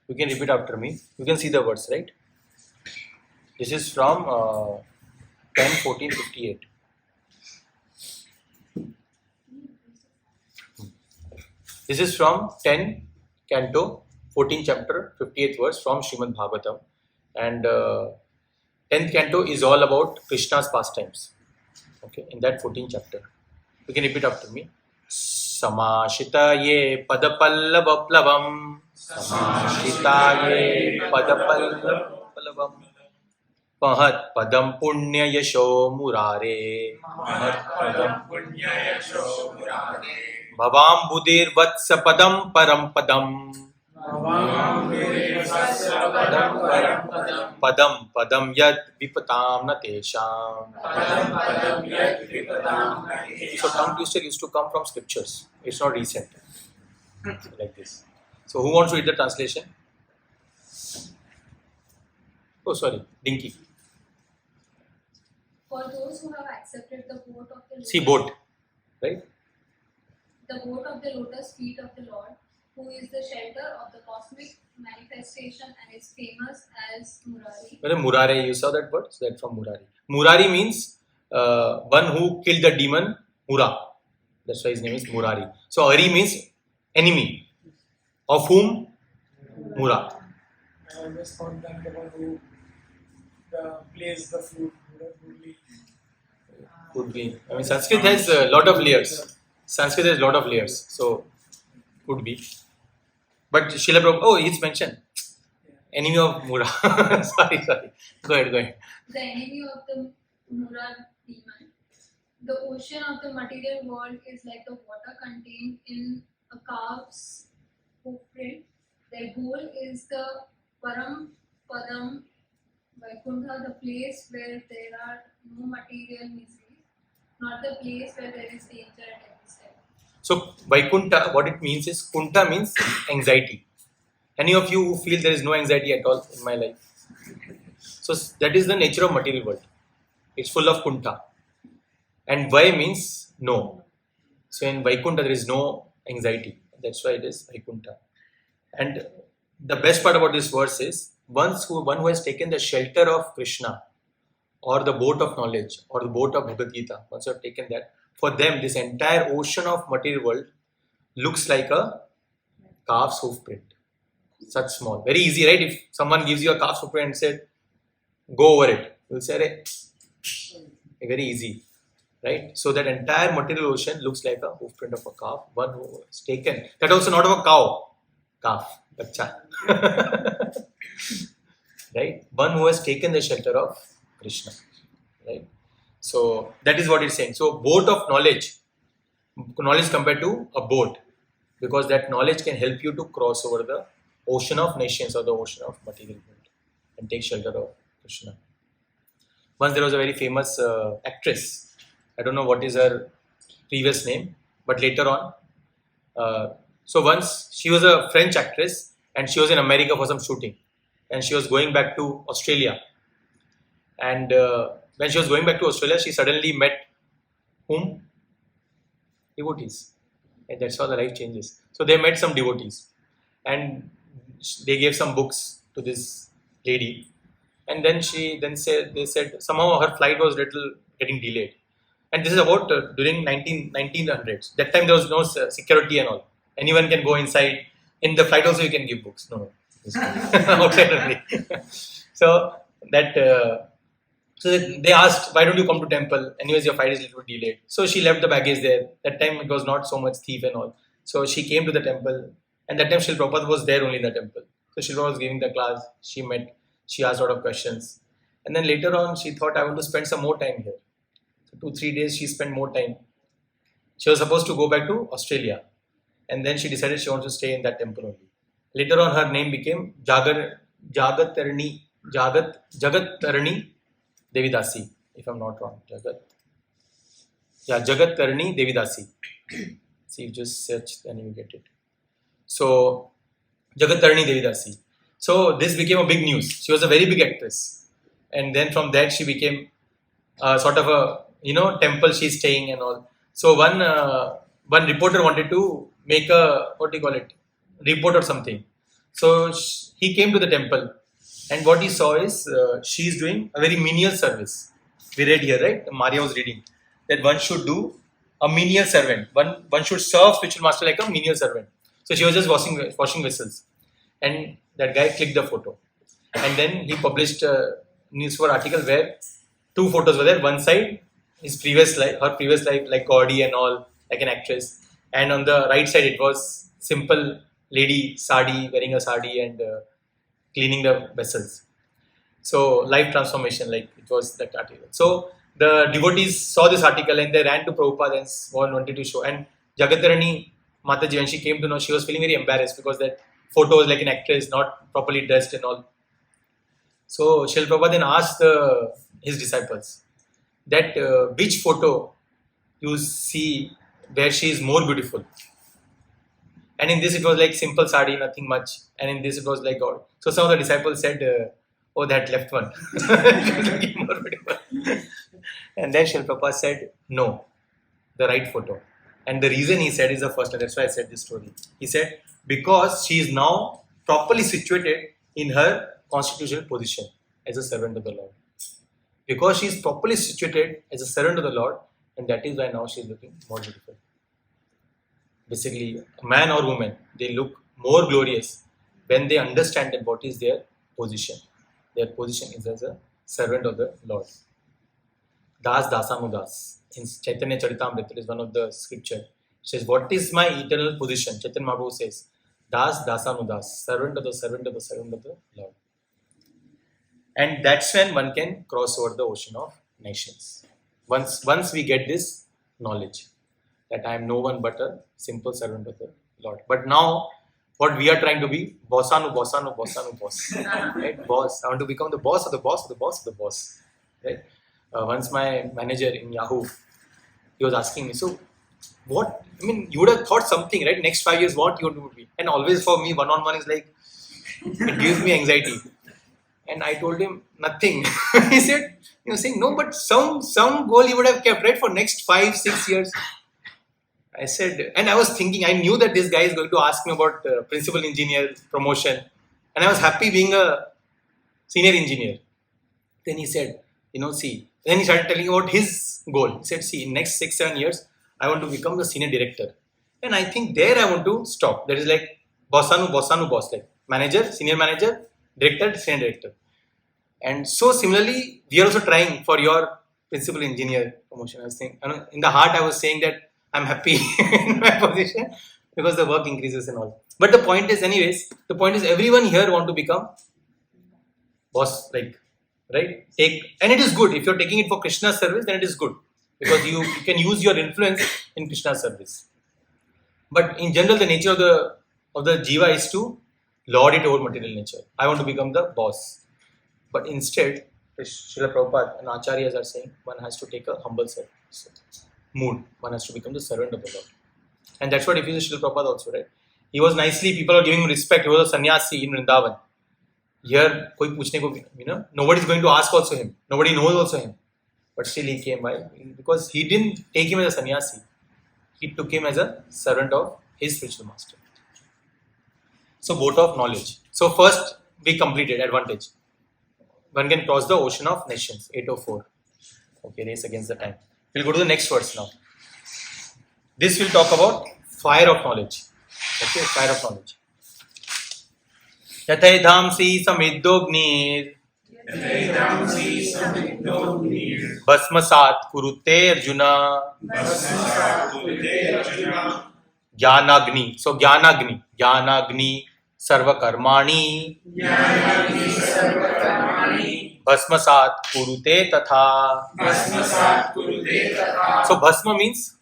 You can repeat after me. You can see the words, right? This is from 10:14:58. This is from 10 Canto, 14 chapter, 58th verse from Srimad Bhagavatam. And 10th Canto is all about Krishna's pastimes. Okay, in that 14th chapter. You can repeat after me. Samashitaye padapallavam. Samashitaye padapallavam. Mahat padam punya yasho murare. Bhavam budir vatsa padam param padam. Padam padam yad vipatam natesham. So tongue twister used to come from scriptures. It's not recent. Like this. So who wants to read the translation? Oh, sorry, Dinky. For those who have accepted the boat of the lotus, See, boat, right? the boat of the lotus feet of the Lord, who is the shelter of the cosmic manifestation and is famous as Murari. Well, Murare, you saw that word? So that's from Murari. Murari means one who killed the demon Mura. That's why his name is Murari. So Ari means enemy. Of whom? Mura. I always found that the one who plays the flute. Could be. I mean, Sanskrit has a lot of layers. So could be. But Srila Prabhupada, oh, it's mentioned. Enemy of Mura. sorry. Go ahead. The enemy of the Mura demon. The ocean of the material world is like the water contained in a calf's footprint. Their goal is the Param Padam Vaikuntha, the place where there are no material miseries, not the place where there is danger at every step. So Vaikuntha, what it means is, Kunta means anxiety. Any of you who feel there is no anxiety at all in my life? So that is the nature of material world. It's full of Kunta. And Vai means no. So in Vaikuntha there is no anxiety. That's why it is Vaikuntha. And the best part about this verse is, one who has taken the shelter of Krishna, or the boat of knowledge, or the boat of Bhagavad Gita, once you have taken that, for them this entire ocean of material world looks like a calf's hoof print. Such small. Very easy, right? If someone gives you a calf footprint and said, go over it, you'll say, very easy. Right? So that entire material ocean looks like a hoofprint of a calf, one who was taken. That also not of a cow, calf, bacha. Right? One who has taken the shelter of Krishna. Right? So that is what it's saying. So boat of knowledge compared to a boat, because that knowledge can help you to cross over the ocean of nations or the ocean of material world and take shelter of Krishna. Once there was a very famous actress. I don't know what is her previous name, but later on. So once she was a French actress and she was in America for some shooting, and she was going back to Australia. And when she was going back to Australia, she suddenly met whom? Devotees. And that's how the life changes. So they met some devotees, and they gave some books to this lady. And then they said somehow her flight was little getting delayed. And this is about during 1900s. That time there was no security and all. Anyone can go inside. In the flight also you can give books. No. Outside only. So they asked, why don't you come to temple? Anyways, your flight is a little bit delayed. So she left the baggage there. That time it was not so much thief and all. So she came to the temple. And that time Srila Prabhupada was there only in the temple. So Srila Prabhupada was giving the class. She asked a lot of questions. And then later on she thought, I want to spend some more time here. 2-3 days she spent more time. She was supposed to go back to Australia, and then she decided she wants to stay in that temple only. Later on her name became Jagattarani Devidasi, if I'm not wrong. Jagattarani Devidasi. See, you just search and you get it. So Jagattarani Devidasi. So this became a big news. She was a very big actress, and then from that she became sort of a temple she's staying and all. So one reporter wanted to make a report or something. So he came to the temple, and what he saw is she's doing a very menial service. We read here, right? Maria was reading that one should do a menial servant. One should serve spiritual master like a menial servant. So she was just washing vessels, and that guy clicked the photo, and then he published a newspaper article where 2 photos were there. One side, her previous life, like gaudy and all, like an actress. And on the right side, it was simple lady, wearing a sari and cleaning the vessels. So life transformation, like it was that article. So the devotees saw this article and they ran to Prabhupada and wanted to show. And Jagattarani Mataji, when she came to know, she was feeling very embarrassed because that photo was like an actress, not properly dressed and all. So Srila Prabhupada then asked his disciples that which photo you see where she is more beautiful. And in this it was like simple sari, nothing much. And in this it was like God. So some of the disciples said, oh, that left one. She was looking more beautiful. And then Srila Prabhupada said, no, the right photo. And the reason he said is the first, and that's why I said this story. He said, because she is now properly situated in her constitutional position as a servant of the Lord. Because she is properly situated as a servant of the Lord, and that is why now she is looking more beautiful. Basically, a man or woman, they look more glorious when they understand that what is their position. Their position is as a servant of the Lord. Das Dasanudas. In Chaitanya Charitamrita is one of the scripture. It says, what is my eternal position? Chaitanya Mahaprabhu says, Das Dasanudas, servant of the servant of the servant of the Lord. And that's when one can cross over the ocean of nations. Once we get this knowledge that I am no one but a simple servant of the Lord. But now, what we are trying to be, boss. Right? Boss. I want to become the boss of the boss of the boss of the boss. Right? Once my manager in Yahoo, he was asking me, so what, you would have thought something, right? Next 5 years, what you would be? And always for me, one-on-one is like, it gives me anxiety. And I told him, nothing. He said, saying, no, but some goal you would have kept, right, for next 5-6 years. I said, and I was thinking, I knew that this guy is going to ask me about principal engineer promotion. And I was happy being a senior engineer. Then he said, then he started telling about his goal. He said, in next 6-7 years, I want to become the senior director. And I think there I want to stop. That is like boss. Like manager, senior manager, director, senior director. And so similarly, we are also trying for your principal engineer promotion. I was saying, in the heart, I was saying that I'm happy in my position because the work increases and all. But the point is, everyone here want to become boss, like, right? And it is good if you're taking it for Krishna's service, then it is good because you can use your influence in Krishna's service. But in general, the nature of the jiva is to lord it over material nature. I want to become the boss. But instead, Srila Prabhupada and Acharyas are saying one has to take a humble mood. One has to become the servant of the Lord. And that's what if you see Srila Prabhupada also, right? He was nicely, people are giving him respect. He was a sannyasi in Vrindavan. Here, koi puchne ko, nobody is going to ask also him. Nobody knows also him. But still he came by because he didn't take him as a sannyasi. He took him as a servant of his spiritual master. So, boat of knowledge. So, first we completed advantage. One can cross the ocean of nations. 804. Okay, race against the time. We'll go to the next verse now. This will talk about fire of knowledge. Okay, fire of knowledge. Yathaidhamsi samiddognir Bhasmasat kurute Arjuna Jnanagni. So Jnanagni Sarva Karmani Bhasmasat kurute tatha. So Bhasma means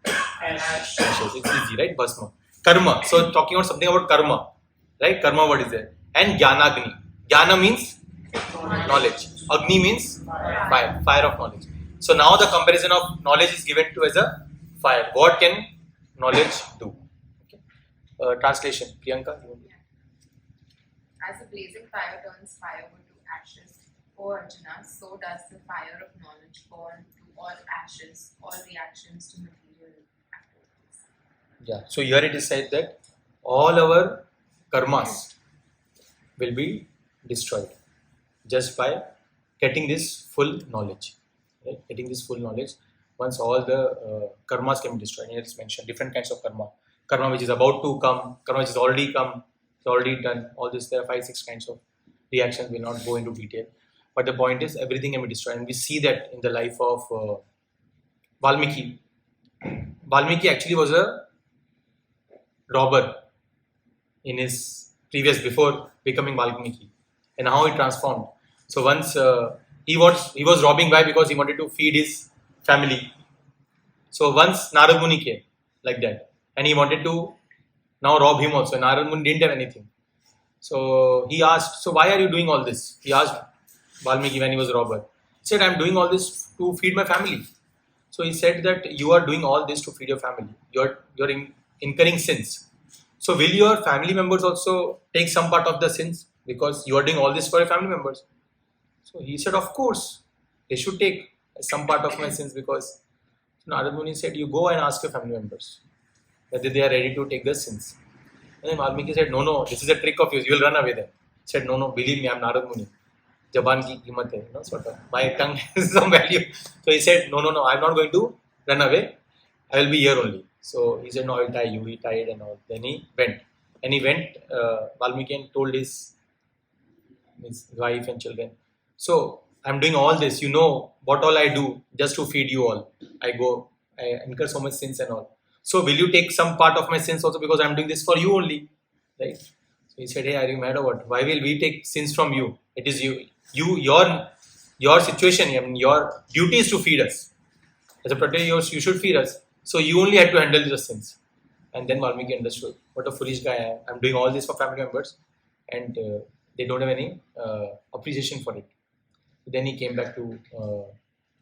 ashes. It's easy, right? Bhasma. Karma. So talking about something about karma. Right? Karma, what is there? And Jnanagni. Jnana means knowledge. Agni means fire. Fire of knowledge. So now the comparison of knowledge is given to as a fire. What can knowledge do? Okay. Translation. Priyanka. As the blazing fire turns firewood to ashes, O Arjuna, so does the fire of knowledge burn to all ashes, all reactions to material activities. Yeah. So here it is said that all our karmas will be destroyed just by getting this full knowledge. Right? Getting this full knowledge, once all the karmas can be destroyed. Here it's mentioned different kinds of karma. Karma which is about to come, karma which is already come, it's already done. All this, there are 5-6 kinds of reactions. We'll not go into detail. But the point is, everything can be destroyed. And we see that in the life of Valmiki. Valmiki actually was a robber in his before becoming Valmiki, and how he transformed. So once he was robbing, why? Because he wanted to feed his family. So once Narad Muni came like that, and he wanted to now rob him also. Narad Muni didn't have anything. So he asked, so why are you doing all this? He asked Valmiki when he was a robber. He said, I'm doing all this to feed my family. So he said that you are doing all this to feed your family. You're incurring sins. So will your family members also take some part of the sins? Because you are doing all this for your family members. So he said, of course, they should take some part of my sins, because Narad Muni said, you go and ask your family members whether they are ready to take the sins. And then Valmiki said, no, this is a trick of yours, you will run away then. He said, no, believe me, I am Narad Muni. Jaban ki qimat hai, sort of. My tongue has some value. So he said, no, I am not going to run away. I will be here only. So he said, no, I will tie you. He tied and all. Then he went. And he went, Valmiki, and told his wife and children, so I am doing all this. You know what all I do just to feed you all. I incur so much sins and all. So will you take some part of my sins also, because I am doing this for you only? Right? So he said, hey, are you mad or what? Why will we take sins from you? It is your situation, I mean, your duty is to feed us. As a protector, you should feed us. So you only had to handle the sins. And then Valmiki understood, what a foolish guy I am. I am doing all this for family members, and they don't have any appreciation for it. Then he came back to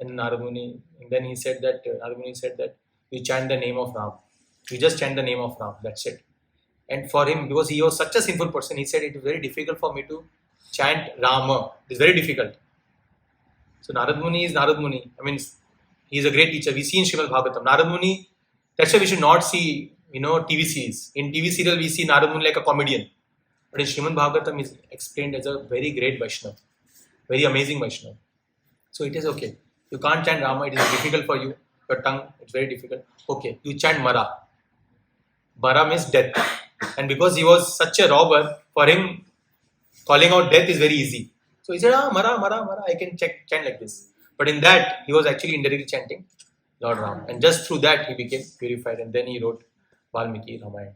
Narad Muni, and then Narad Muni said that you chant the name of Ram. You just chant the name of Ram, that's it. And for him, because he was such a sinful person, he said it is very difficult for me to chant Rama. It is very difficult. So Narad Muni is Narad Muni. I mean, he is a great teacher. We see in Srimad Bhagavatam. Narad Muni, that's why we should not see, TV series. In TV serial, we see Narad Muni like a comedian. But in Srimad Bhagavatam, is explained as a very great Vaishnava. Very amazing Vaishnava. So it is okay. You can't chant Rama, it is difficult for you. Your tongue, it's very difficult. Okay, you chant Mara. Mara means death. And because he was such a robber, for him, calling out death is very easy. So he said, Mara, Mara, Mara, I can chant like this. But in that, he was actually indirectly chanting Lord Ram. And just through that, he became purified. And then he wrote Valmiki Ramayana.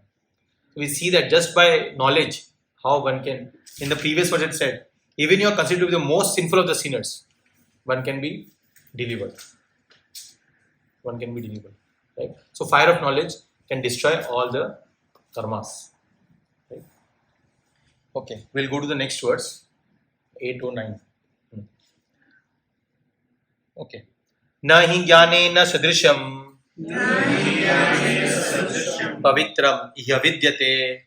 So we see that just by knowledge, how one can, in the previous verse it said, even you are considered to be the most sinful of the sinners, one can be delivered. One can be delivered. Right? So fire of knowledge can destroy all the karmas. Right? Okay, we'll go to the next verse, 809. Okay. Nahi jnane na sadrisham pavitram iha vidyate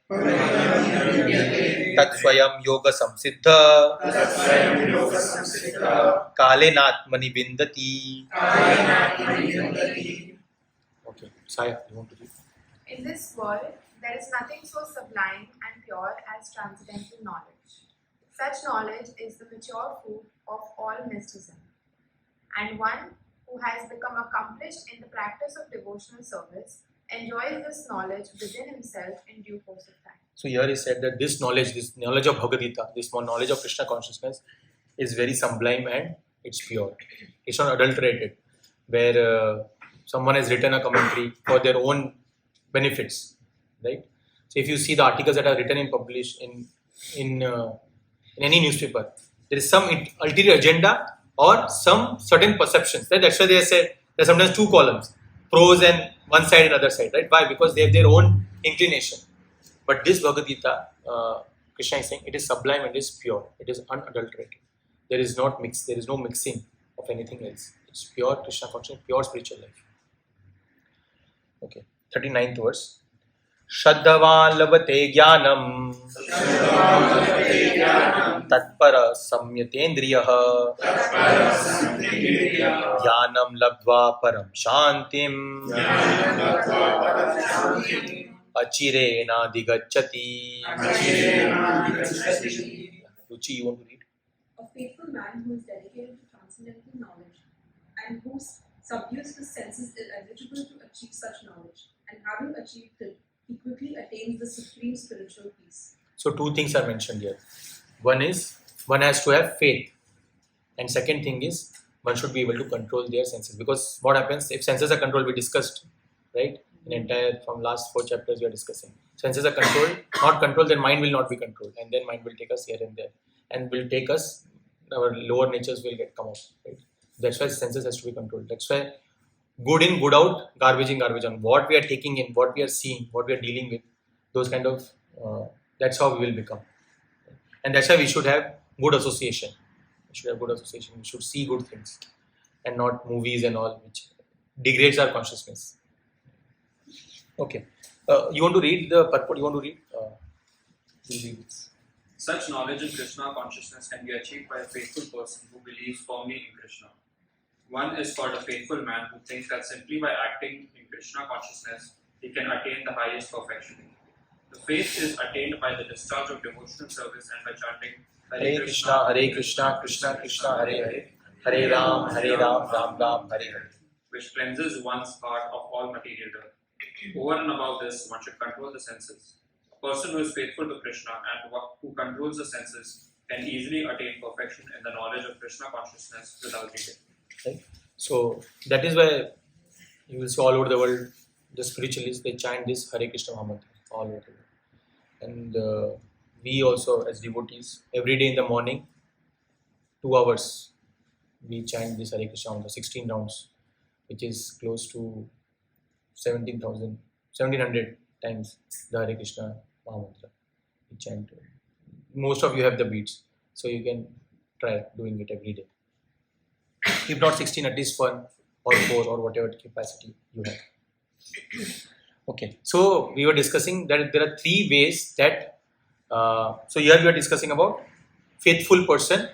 tat swayam yoga samsiddha kalenatmani vindati. Okay, Saya, you want to read? In this world, there is nothing so sublime and pure as transcendental knowledge. Such knowledge is the mature food of all mysticism. And one who has become accomplished in the practice of devotional service enjoys this knowledge within himself in due course of time. So here he said that this knowledge of Bhagavad Gita, this knowledge of Krishna consciousness is very sublime and it's pure. It's not adulterated, where someone has written a commentary for their own benefits, right? So if you see the articles that are written and published in any newspaper, there is some ulterior agenda or some certain perceptions. Right? That's why they say there's sometimes two columns, pros and one side and other side. Right? Why? Because they have their own inclination. But this Bhagavad Gita, Krishna is saying, it is sublime and it is pure. It is unadulterated. There is not mix. There is no mixing of anything else. It's pure Krishna consciousness, pure spiritual life. Okay, 39th verse. Shraddhavan labate jnanam tatpara samyatendriyah jnanam labdva param shantim achirena digacchati. Ruchi, you want to read? A faithful man who is dedicated to transcendental knowledge and who subdues his senses is eligible to achieve such knowledge, and having achieved it, he quickly attains the supreme spiritual peace. So two things are mentioned here. One is one has to have faith, and second thing is one should be able to control their senses. Because what happens if senses are controlled? We discussed, right? In entire from last 4 chapters we are discussing. Senses are controlled, not controlled, then mind will not be controlled, and then mind will take us here and there, and will take us. Our lower natures will come out. Right? That's why senses has to be controlled. That's why good in, good out, garbage in, garbage out. What we are taking in, what we are seeing, what we are dealing with, those kind of. That's how we will become. And that's why we should have good association. We should have good association. We should see good things, and not movies and all, which degrades our consciousness. Okay. You want to read the purport? You want to read? Such knowledge in Krishna consciousness can be achieved by a faithful person who believes firmly in Krishna. One is called a faithful man who thinks that simply by acting in Krishna consciousness, he can attain the highest perfection. The faith is attained by the discharge of devotional service and by chanting Hare Krishna, Krishna Krishna, Hare Hare, Hare Ram, Ram Ram, Hare Hare. which cleanses one's heart of all material dirt. Over and above this, one should control the senses. A person who is faithful to Krishna and who controls the senses can easily attain perfection in the knowledge of Krishna consciousness without reading. Right? So that is why you will see all over the world, the spiritualists, they chant this Hare Krishna Mahamantra all over the world. And we also as devotees, every day in the morning, 2 hours, we chant this Hare Krishna Mahamantra, 16 rounds, which is close to 1700 times the Hare Krishna Mahamantra. We chant. Most of you have the beats, so you can try doing it every day. If not 16, at least 1 or 4 or whatever capacity you have. Okay, so we were discussing that there are 3 ways that, so here we are discussing about faithful person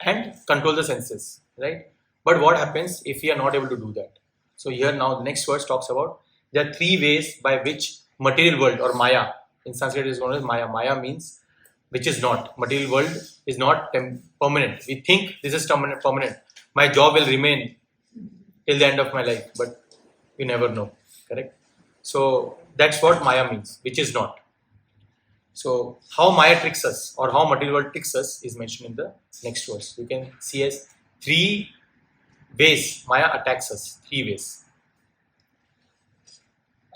and control the senses, right? But what happens if we are not able to do that? So here now the next verse talks about there are 3 ways by which material world or Maya, in Sanskrit is known as Maya. Maya means which is not. Material world is not permanent. We think this is permanent. My job will remain till the end of my life, but you never know, correct? So that's what Maya means, which is not. So how Maya tricks us or how material world tricks us is mentioned in the next verse. You can see as 3 ways Maya attacks us. 3 ways.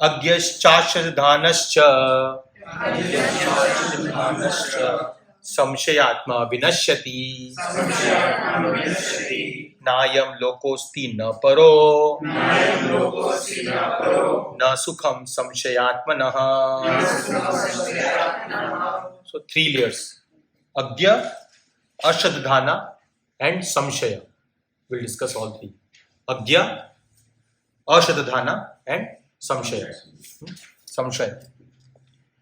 Agyaschashadhanascha samshayatma vinashyati nayam lokosti na paro na sukham samshayatmanah. So 3 layers: Agya, Ashadhana and Samshaya. We'll discuss all 3. Agya, Ashadhana and Samshaya. Samshaya.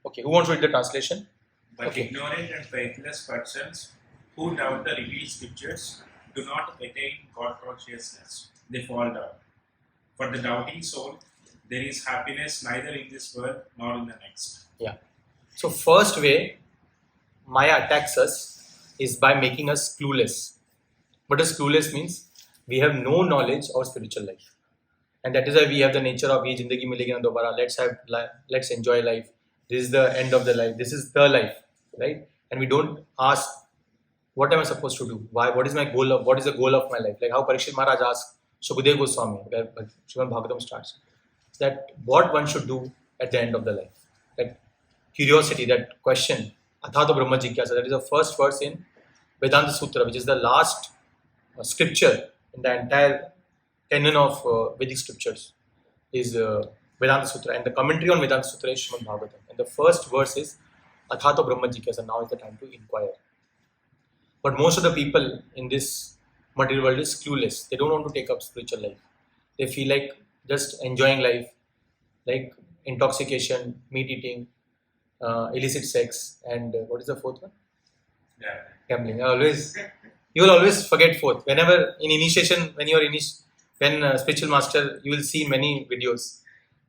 Okay, who wants to read the translation? But Okay. ignorant and faithless persons who doubt the revealed scriptures do not attain God consciousness. They fall down. For the doubting soul, there is happiness neither in this world nor in the next. Yeah. So first way Maya attacks us is by making us clueless. What does clueless means? We have no knowledge of spiritual life. And that is why we have the nature of ye zindagi milegi na dobara. Let's enjoy life. This is the end of the life. This is the life, right? And we don't ask, what am I supposed to do? Why? What is my goal? What is the goal of my life? Like how Parikshit Maharaj asked Shukadeva Goswami, where Srimad Bhagavatam starts, that what one should do at the end of the life. That curiosity, that question, Athato Brahma Jigyasa, that is the first verse in Vedanta Sutra, which is the last scripture in the entire canon of Vedic scriptures, is Vedanta Sutra, and the commentary on Vedanta Sutra is Srimad Bhagavatam. And the first verse is Athato Brahma Jigyasa, now is the time to inquire. But most of the people in this material world is clueless. They don't want to take up spiritual life. They feel like just enjoying life, like intoxication, meat eating, illicit sex, and what is the 4th one? Yeah. Gambling. You will always forget 4th. Whenever in initiation, when spiritual master, you will see many videos.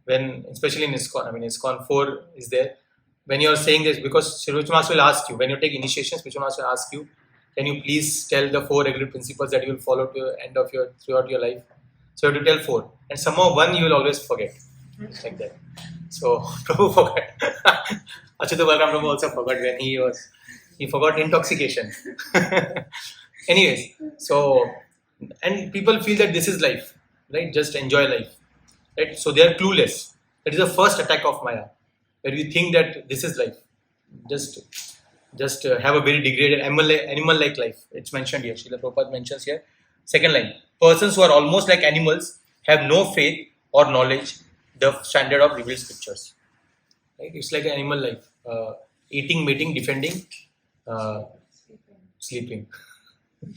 When, especially in ISKCON, ISKCON 4 is there. When you are saying this, because spiritual master will ask you, when you take initiation, spiritual master will ask you, can you please tell the 4 regular principles that you will follow to the end of throughout your life? So you have to tell 4, and somehow 1 you will always forget, like that. So Prabhu forgot. Achyuta Balaram Prabhu also forgot when he forgot intoxication. Anyways, so and people feel that this is life, right? Just enjoy life, right? So they are clueless. That is the first attack of Maya, where we think that this is life. Just have a very degraded animal-like life. It's mentioned here. Srila Prabhupada mentions here. Second line: persons who are almost like animals have no faith or knowledge the standard of revealed scriptures. Right? It's like an animal life: eating, mating, defending, sleeping.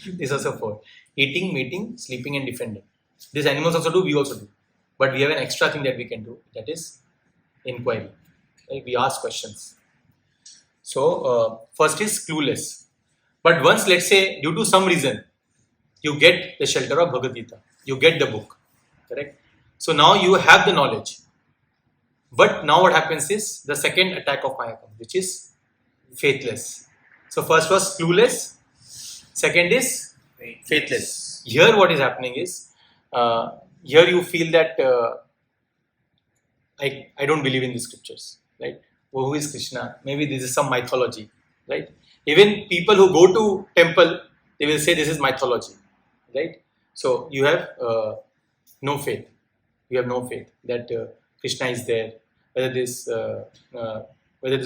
These are also 4: eating, mating, sleeping, and defending. These animals also do. We also do. But we have an extra thing that we can do. That is inquiry. Right? We ask questions. So first is clueless. But once, let's say, due to some reason, you get the shelter of Bhagavad Gita, you get the book, correct? So now you have the knowledge. But now what happens is the second attack of Maya comes, which is faithless. So first was clueless, second is faithless. Here what is happening is, here you feel that I don't believe in the scriptures, right? Who is Krishna? Maybe this is some mythology, right? Even people who go to temple, they will say this is mythology, right? So you have no faith. You have no faith that Krishna is there, whether this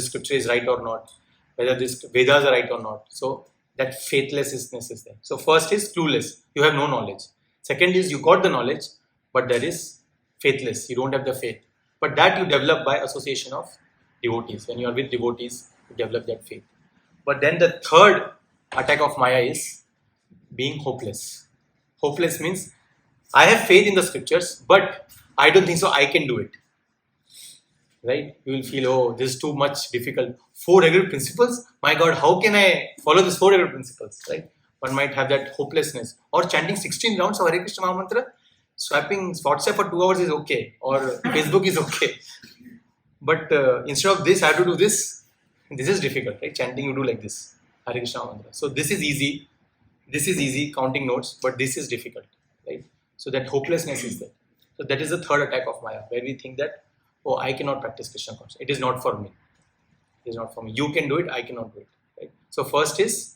scripture is right or not, whether this Vedas are right or not. So that faithlessness is there. So first is clueless. You have no knowledge. Second is you got the knowledge, but there is faithless. You don't have the faith. But that you develop by association of devotees. When you are with devotees, you develop that faith. But then the third attack of Maya is being hopeless. Hopeless means I have faith in the scriptures, but I don't think so I can do it. Right? You will feel, oh, this is too much difficult. 4 regular principles? My God, how can I follow these 4 regular principles? Right? One might have that hopelessness. Or chanting 16 rounds of Hare Krishna Maha Mantra, swapping WhatsApp for 2 hours is okay. Or Facebook is okay. But instead of this, I have to do this. This is difficult, right? Chanting, you do like this. Hare Krishna Mantra. So this is easy. This is easy, counting notes, but this is difficult, right? So that hopelessness is there. So that is the third attack of Maya, where we think that oh, I cannot practice Krishna consciousness. It is not for me. It is not for me. You can do it, I cannot do it. Right? So first is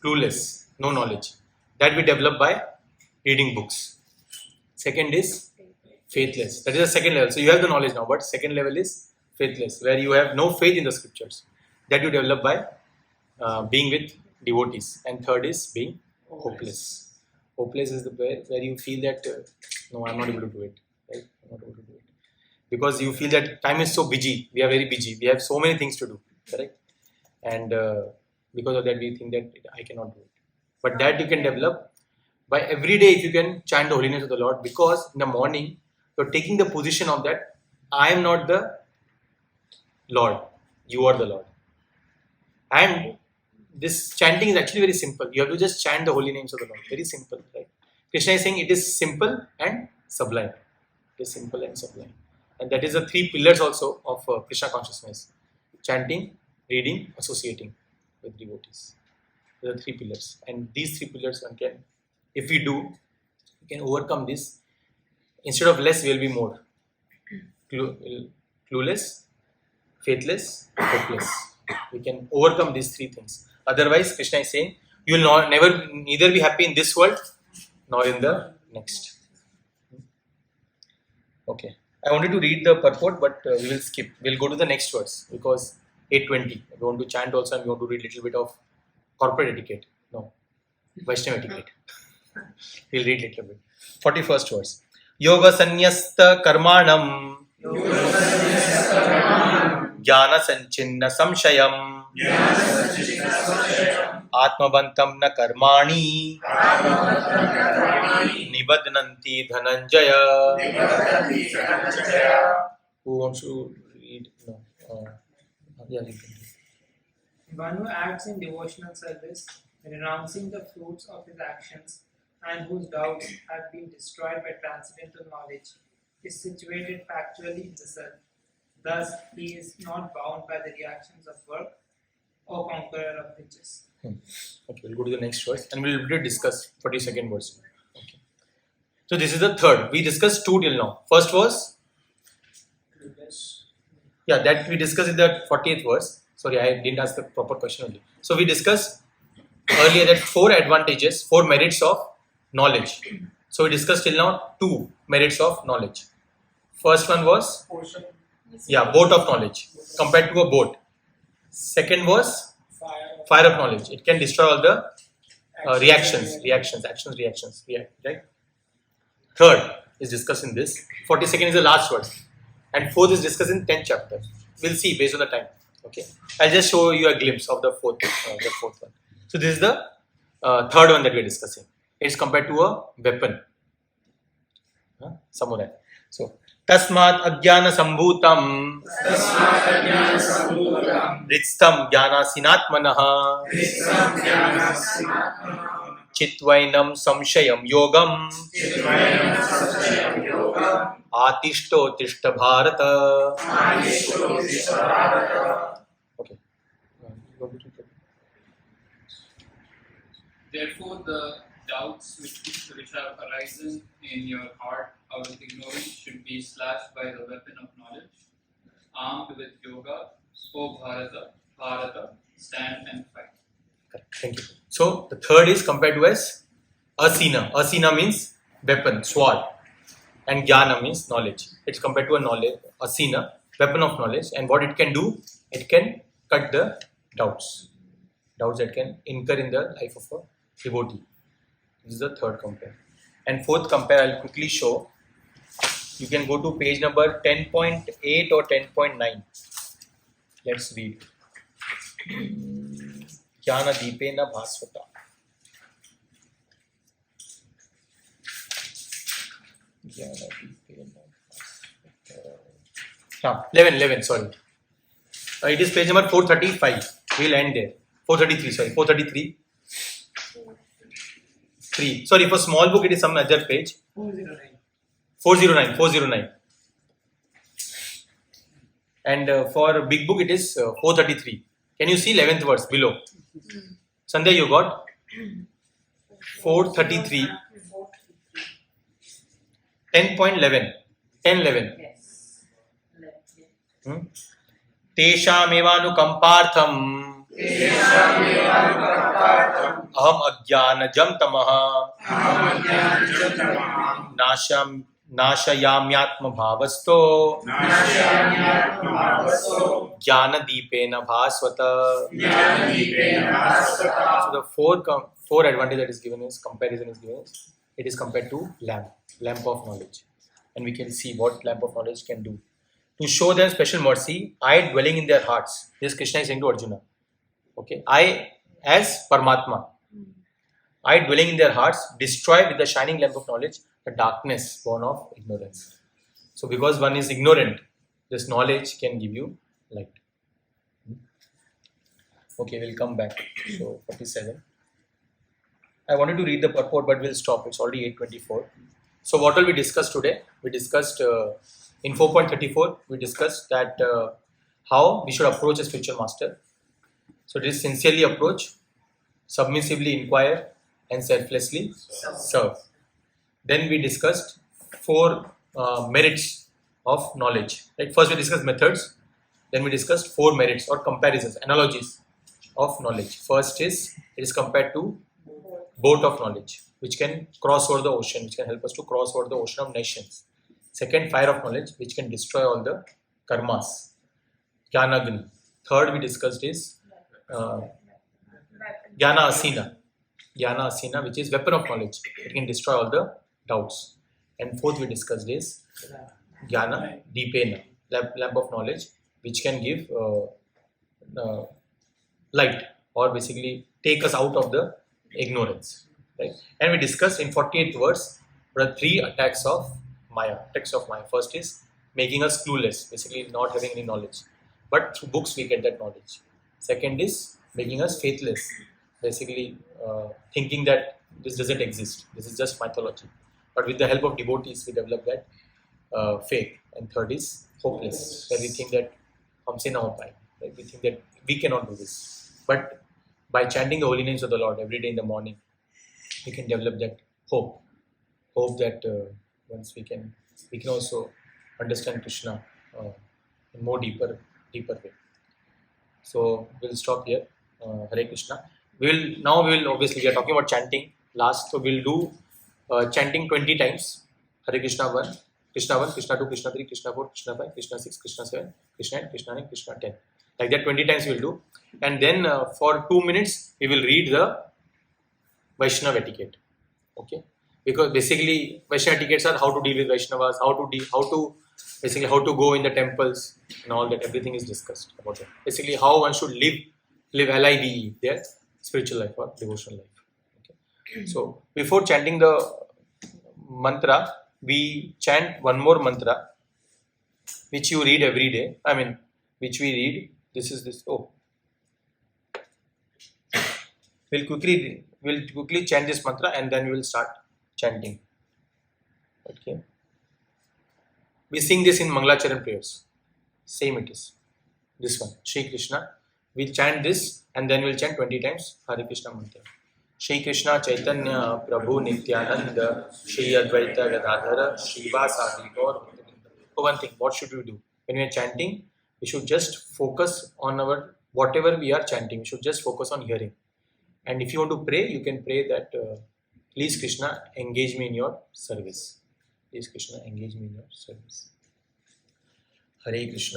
clueless, no knowledge. That we develop by reading books. Second is faithless. That is the second level. So you have the knowledge now, but second level is faithless, where you have no faith in the scriptures. That you develop by being with devotees. And third is being hopeless. Hopeless is the where you feel that no, I'm not able to do it. Right? I'm not able to do it. Because you feel that time is so busy. We are very busy. We have so many things to do. Correct? And because of that, we think that I cannot do it. But that you can develop by every day if you can chant the holiness of the Lord. Because in the morning, you're taking the position of that I am not the Lord. You are the Lord. And this chanting is actually very simple. You have to just chant the holy names of the Lord. Very simple, right? Krishna is saying it is simple and sublime. It is simple and sublime. And that is the three pillars also of Krishna consciousness. Chanting, reading, associating with devotees. These are the three pillars. And these three pillars one can, if we do, we can overcome this. Instead of less, we will be more. Clueless, faithless, hopeless. We can overcome these three things. Otherwise, Krishna is saying, you will neither be happy in this world nor in the next. Okay. I wanted to read the purport, but we will skip. We'll go to the next verse because 8:20. We want to chant also and we want to read a little bit of corporate etiquette. No, Vaishnava etiquette. We'll read a little bit. 41st verse. Yoga sanyasta karmanam jnana sanchinna samshayam atmavantam na karmani nibadnanti dhananjaya. Who wants to read? No. Yeah, you can read. One who acts in devotional service, renouncing the fruits of his actions, and whose doubts have been destroyed by transcendental knowledge, is situated factually in the self. Thus, he is not bound by the reactions of work or conqueror of riches. Okay, we'll go to the next verse and we'll discuss 42nd verse. Okay. So this is the third. We discussed two till now. First was, that we discussed in the 40th verse. Sorry, I didn't ask the proper question only. So we discussed earlier that 4 advantages, 4 merits of knowledge. So we discussed till now 2 merits of knowledge. First one was, boat of knowledge compared to a boat. Second was fire of knowledge. It can destroy all the reactions. Yeah, right? Third is discussed in this. 42nd is the last verse. And fourth is discussed in 10th chapter. We'll see based on the time. Okay. I'll just show you a glimpse of the fourth one. So this is the third one that we're discussing. It's compared to a weapon. Samurai. So, Tasmat Ajnana Sambhutam Ritstam Jnana Sinatmanaha Chitvainam Samshayam Yogam Atishto Tishta Bharata. Okay. Therefore, the doubts which have arisen in your heart out of ignorance should be slashed by the weapon of knowledge. Armed with yoga, O Bharata, stand and fight. Correct. Thank you. So the third is compared to as asina. Asina means weapon, sword, and jnana means knowledge. It's compared to a knowledge, asina, weapon of knowledge, and what it can do, it can cut the doubts that can incur in the life of a devotee. This is the third compare. And fourth compare, I'll quickly show. You can go to page number 10.8 or 10.9. Let's read. Jnana Deepena Bhasvata. Jnana Deepena Bhasvata. 11, sorry. It is page number 435. We'll end there. 433. 3. Sorry, for small book it is some other page. 409. And for big book it is 433. Can you see 11th verse below? Sandhya, you got 433. 10.11. 10, 11. Yes. तेषामेवानुकम्पार्थम् अहम अज्ञानजं तमः नाशयाम्यात्मभावस्तो ज्ञानदीपेन भास्वत. So the four advantage that is given is comparison is given. It is compared to lamp of knowledge, and we can see what lamp of knowledge can do. To show them special mercy, I dwelling in their hearts. This Krishna is saying to Arjuna. Okay, I as Paramatma, I dwelling in their hearts, destroy with the shining lamp of knowledge the darkness born of ignorance. So because one is ignorant, this knowledge can give you light. Okay, we'll come back. So 47. I wanted to read the purport, but we'll stop. It's already 8:24. So what will we discuss today? We discussed in 4.34. We discussed that how we should approach a spiritual master. So it is sincerely approach, submissively inquire, and selflessly serve. Then we discussed four merits of knowledge. Right? First we discussed methods. Then we discussed four merits or comparisons, analogies of knowledge. First is it is compared to boat of knowledge, which can cross over the ocean, which can help us to cross over the ocean of nations. Second, fire of knowledge, which can destroy all the karmas. Jnanagni. Third, we discussed is Jnana Asina. Jnana Asina, which is weapon of knowledge. It can destroy all the doubts. And fourth, we discussed is Jnana Deepena, lamp of knowledge, which can give light or basically take us out of the ignorance. Right? And we discussed in 48th verse there are three attacks of Maya. First is making us clueless, basically not having any knowledge. But through books we get that knowledge. Second is making us faithless, basically thinking that this doesn't exist. This is just mythology. But with the help of devotees, we develop that faith. And third is hopeless, where we think that humse na ho paye. Right? We think that we cannot do this. But by chanting the holy names of the Lord every day in the morning, we can develop that hope. Hope that once we can also understand Krishna in more deeper way. So we'll stop here. Hare Krishna. We will obviously we are talking about chanting last, so we'll do chanting 20 times. Hare Krishna 1, Krishna 1, Krishna 2, Krishna 3, Krishna 4, Krishna 5, Krishna 6, Krishna 7, Krishna 8, Krishna 9, Krishna 10. Like that 20 times we'll do. And then for 2 minutes we will read the Vaishnava etiquette. Okay? Because basically Vaishnava etiquettes are how to deal with Vaishnavas, how to go in the temples and all that. Everything is discussed about it. Basically how one should live LIVE their spiritual life or devotional life. Okay? So before chanting the mantra, we chant one more mantra which you read every day. Which we read. This is this. Oh, we'll quickly chant this mantra and then we will start chanting. Okay. We sing this in Mangalacharan prayers. Same it is. This one, Shri Krishna. We'll chant this and then we'll chant 20 times Hare Krishna mantra. Shri Krishna Chaitanya Prabhu Nityananda Shri Advaita Gadadhara Shri Vasadi Gaur. One thing, what should we do? When we are chanting, we should just focus on whatever we are chanting. We should just focus on hearing. And if you want to pray, you can pray that please Krishna, engage me in your service. Please Krishna, engage me in your service. Hare Krishna.